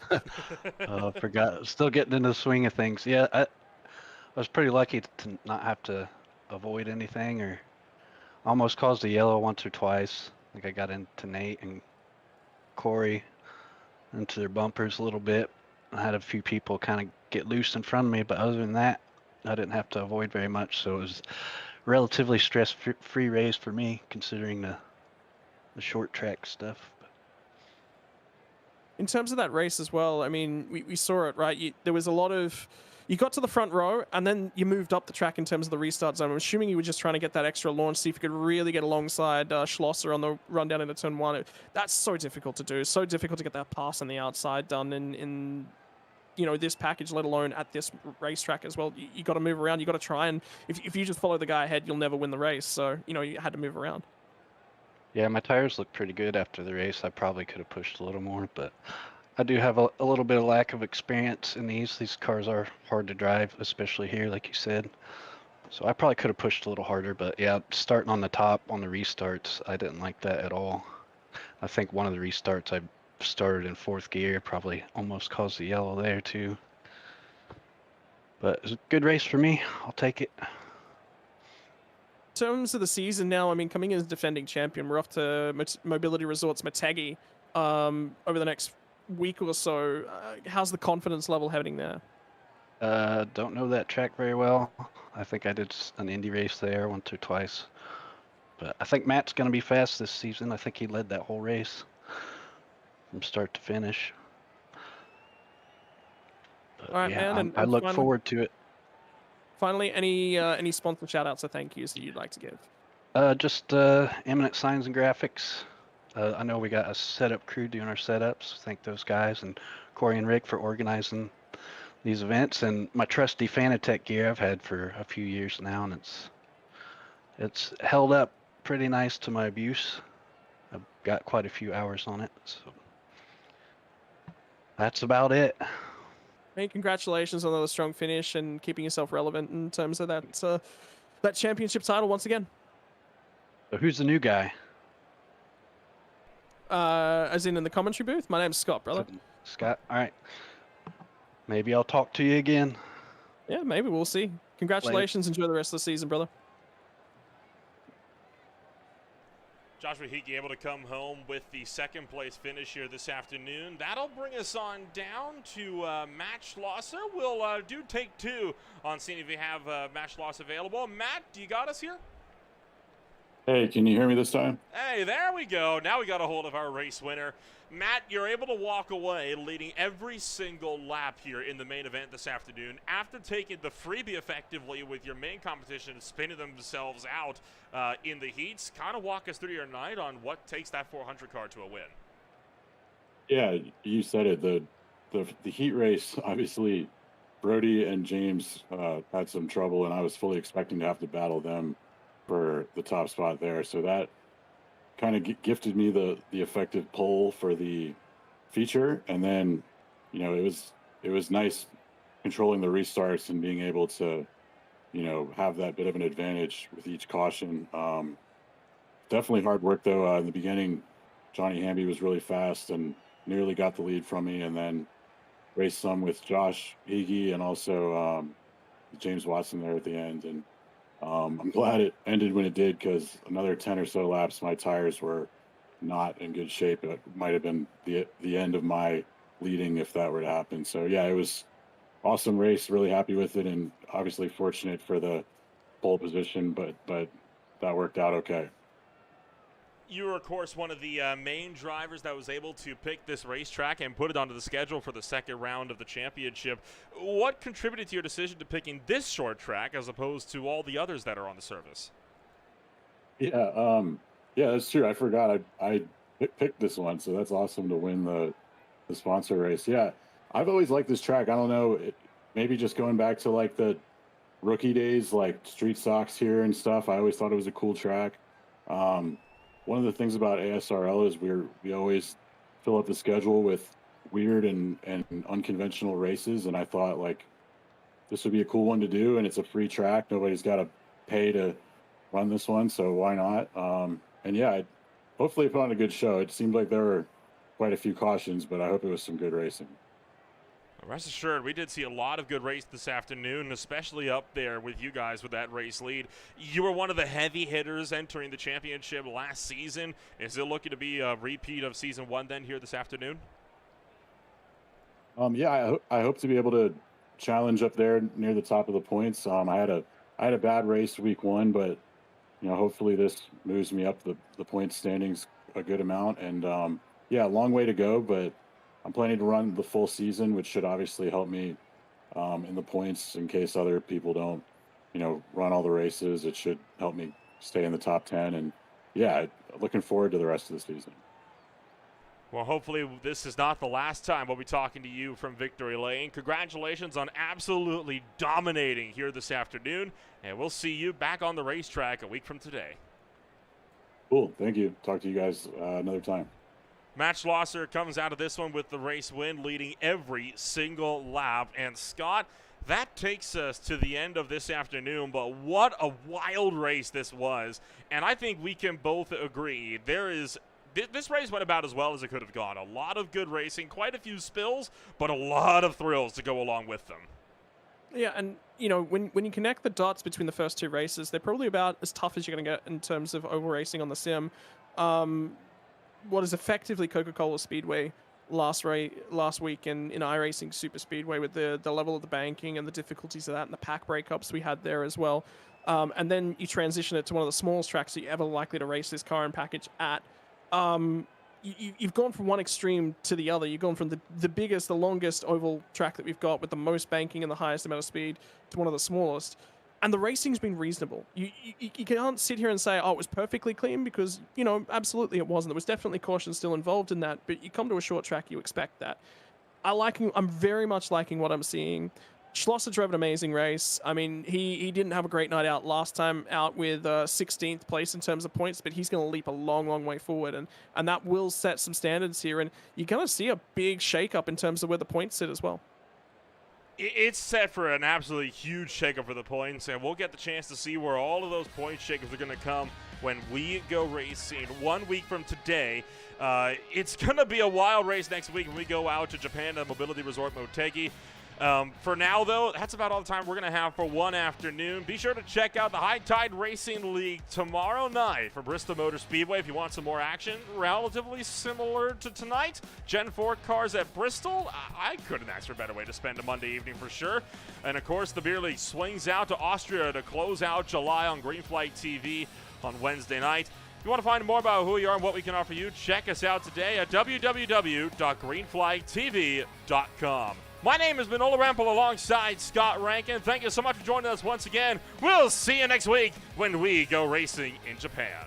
Speaker 5: Oh, I forgot. Still getting into the swing of things. Yeah, I was pretty lucky to not have to avoid anything or almost caused a yellow once or twice. I think I got into Nate and Corey into their bumpers a little bit. I had a few people kind of get loose in front of me, but other than that, I didn't have to avoid very much. So it was relatively stress-free race for me, considering the short track stuff.
Speaker 3: In terms of that race as well, I mean, we saw it, right? There was a lot of... You got to the front row, and then you moved up the track in terms of the restart zone. I'm assuming you were just trying to get that extra launch, see if you could really get alongside Schlosser on the run down into turn 1. That's so difficult to do. So difficult to get that pass on the outside done in this package, let alone at this racetrack as well. You got to move around. You got to try, and if you just follow the guy ahead, you'll never win the race. So, you had to move around.
Speaker 5: Yeah, my tires looked pretty good after the race. I probably could have pushed a little more, but I do have a little bit of lack of experience in these. These cars are hard to drive, especially here, like you said. So I probably could have pushed a little harder, but yeah, starting on the top on the restarts, I didn't like that at all. I think one of the restarts I started in 4th gear, probably almost caused the yellow there too. But it was a good race for me. I'll take it.
Speaker 3: In terms of the season now, I mean, coming in as defending champion, we're off to Mobility Resorts Matagi over the next week or so. How's the confidence level heading there?
Speaker 5: Don't know that track very well. I think I did an Indy race there once or twice. But I think Matt's going to be fast this season. I think he led that whole race from start to finish. But
Speaker 3: All right,
Speaker 5: yeah,
Speaker 3: man.
Speaker 5: I look forward to it.
Speaker 3: Finally, any sponsor shout-outs or thank yous that you'd like to give?
Speaker 5: Just Eminent Signs and Graphics. I know we got a setup crew doing our setups. Thank those guys and Corey and Rick for organizing these events. And my trusty Fanatec gear I've had for a few years now, and it's held up pretty nice to my abuse. I've got quite a few hours on it, so that's about it.
Speaker 3: Hey, congratulations on another strong finish and keeping yourself relevant in terms of that championship title once again.
Speaker 5: So who's the new guy?
Speaker 3: As in the commentary booth? My name's Scott, brother.
Speaker 5: Scott? All right. Maybe I'll talk to you again.
Speaker 3: Yeah, maybe. We'll see. Congratulations. Enjoy the rest of the season, brother.
Speaker 2: Joshua Hickey able to come home with the second place finish here this afternoon. That'll bring us on down to Matt Schlosser. We'll do take 2 on seeing if we have Matt Schlosser available. Matt, do you got us here?
Speaker 6: Hey, can you hear me this time?
Speaker 2: Hey, there we go. Now we got a hold of our race winner. Matt, you're able to walk away leading every single lap here in the main event this afternoon after taking the freebie effectively with your main competition spinning themselves out in the heats. Kind of walk us through your night on what takes that 400 car to a win.
Speaker 6: Yeah, you said it. The heat race, obviously, Brody and James had some trouble, and I was fully expecting to have to battle them for the top spot there. So that kind of gifted me the effective pole for the feature. And then, it was nice controlling the restarts and being able to, have that bit of an advantage with each caution. Definitely hard work though. In the beginning, Johnny Hamby was really fast and nearly got the lead from me, and then raced some with Josh Hickey and also James Watson there at the end. And I'm glad it ended when it did, because another 10 or so laps, my tires were not in good shape. It might have been the end of my leading if that were to happen. So yeah, it was awesome race. Really happy with it, and obviously fortunate for the pole position, but that worked out okay.
Speaker 2: You were, of course, one of the main drivers that was able to pick this racetrack and put it onto the schedule for the second round of the championship. What contributed to your decision to picking this short track as opposed to all the others that are on the service?
Speaker 6: Yeah, yeah, that's true. I forgot I picked this one, so that's awesome to win the sponsor race. Yeah, I've always liked this track. I don't know, maybe just going back to like the rookie days, like street stocks here and stuff. I always thought it was a cool track. One of the things about ASRL is we always fill up the schedule with weird and unconventional races, and I thought like this would be a cool one to do, and it's a free track. Nobody's got to pay to run this one, so why not? And yeah, hopefully put on a good show. It seemed like there were quite a few cautions, but I hope it was some good racing.
Speaker 2: Rest assured, we did see a lot of good race this afternoon, especially up there with you guys with that race lead. You were one of the heavy hitters entering the championship last season. Is it looking to be a repeat of season 1 then here this afternoon?
Speaker 6: Yeah, I hope to be able to challenge up there near the top of the points. I had a bad race week 1, but hopefully this moves me up the point standings a good amount. And yeah, a long way to go, but I'm planning to run the full season, which should obviously help me in the points in case other people don't, run all the races. It should help me stay in the top 10. And yeah, looking forward to the rest of the season.
Speaker 2: Well, hopefully this is not the last time we'll be talking to you from Victory Lane. Congratulations on absolutely dominating here this afternoon, and we'll see you back on the racetrack a week from today.
Speaker 6: Cool. Thank you. Talk to you guys another time.
Speaker 2: Matt Schlosser comes out of this one with the race win, leading every single lap. And Scott, that takes us to the end of this afternoon, but what a wild race this was. And I think we can both agree this race went about as well as it could have gone. A lot of good racing, quite a few spills, but a lot of thrills to go along with them.
Speaker 3: Yeah, and when you connect the dots between the first 2 races, they're probably about as tough as you're going to get in terms of oval racing on the sim. What is effectively Coca-Cola Speedway last week in iRacing Super Speedway with the level of the banking and the difficulties of that and the pack breakups we had there as well. And then you transition it to one of the smallest tracks that you're ever likely to race this car and package at. You've gone from one extreme to the other. You've gone from the biggest, the longest oval track that we've got with the most banking and the highest amount of speed to one of the smallest. And the racing's been reasonable. You can't sit here and say, oh, it was perfectly clean, because, absolutely it wasn't. There was definitely caution still involved in that, but you come to a short track, you expect that. I'm very much liking what I'm seeing. Schlosser drove an amazing race. I mean, he didn't have a great night out last time out with 16th place in terms of points, but he's going to leap a long, long way forward, and that will set some standards here, and you're going to see a big shake-up in terms of where the points sit as well.
Speaker 2: It's set for an absolutely huge shakeup for the points, and we'll get the chance to see where all of those point shakeups are going to come when we go racing 1 week from today. It's going to be a wild race next week when we go out to Japan at Mobility Resort Motegi. For now, though, that's about all the time we're going to have for one afternoon. Be sure to check out the High Tide Racing League tomorrow night for Bristol Motor Speedway if you want some more action relatively similar to tonight. Gen 4 cars at Bristol. I couldn't ask for a better way to spend a Monday evening for sure. And, of course, the Beer League swings out to Austria to close out July on Green Flag TV on Wednesday night. If you want to find more about who we are and what we can offer you, check us out today at www.greenflagtv.com. My name is Manola Rampel alongside Scott Rankin. Thank you so much for joining us once again. We'll see you next week when we go racing in Japan.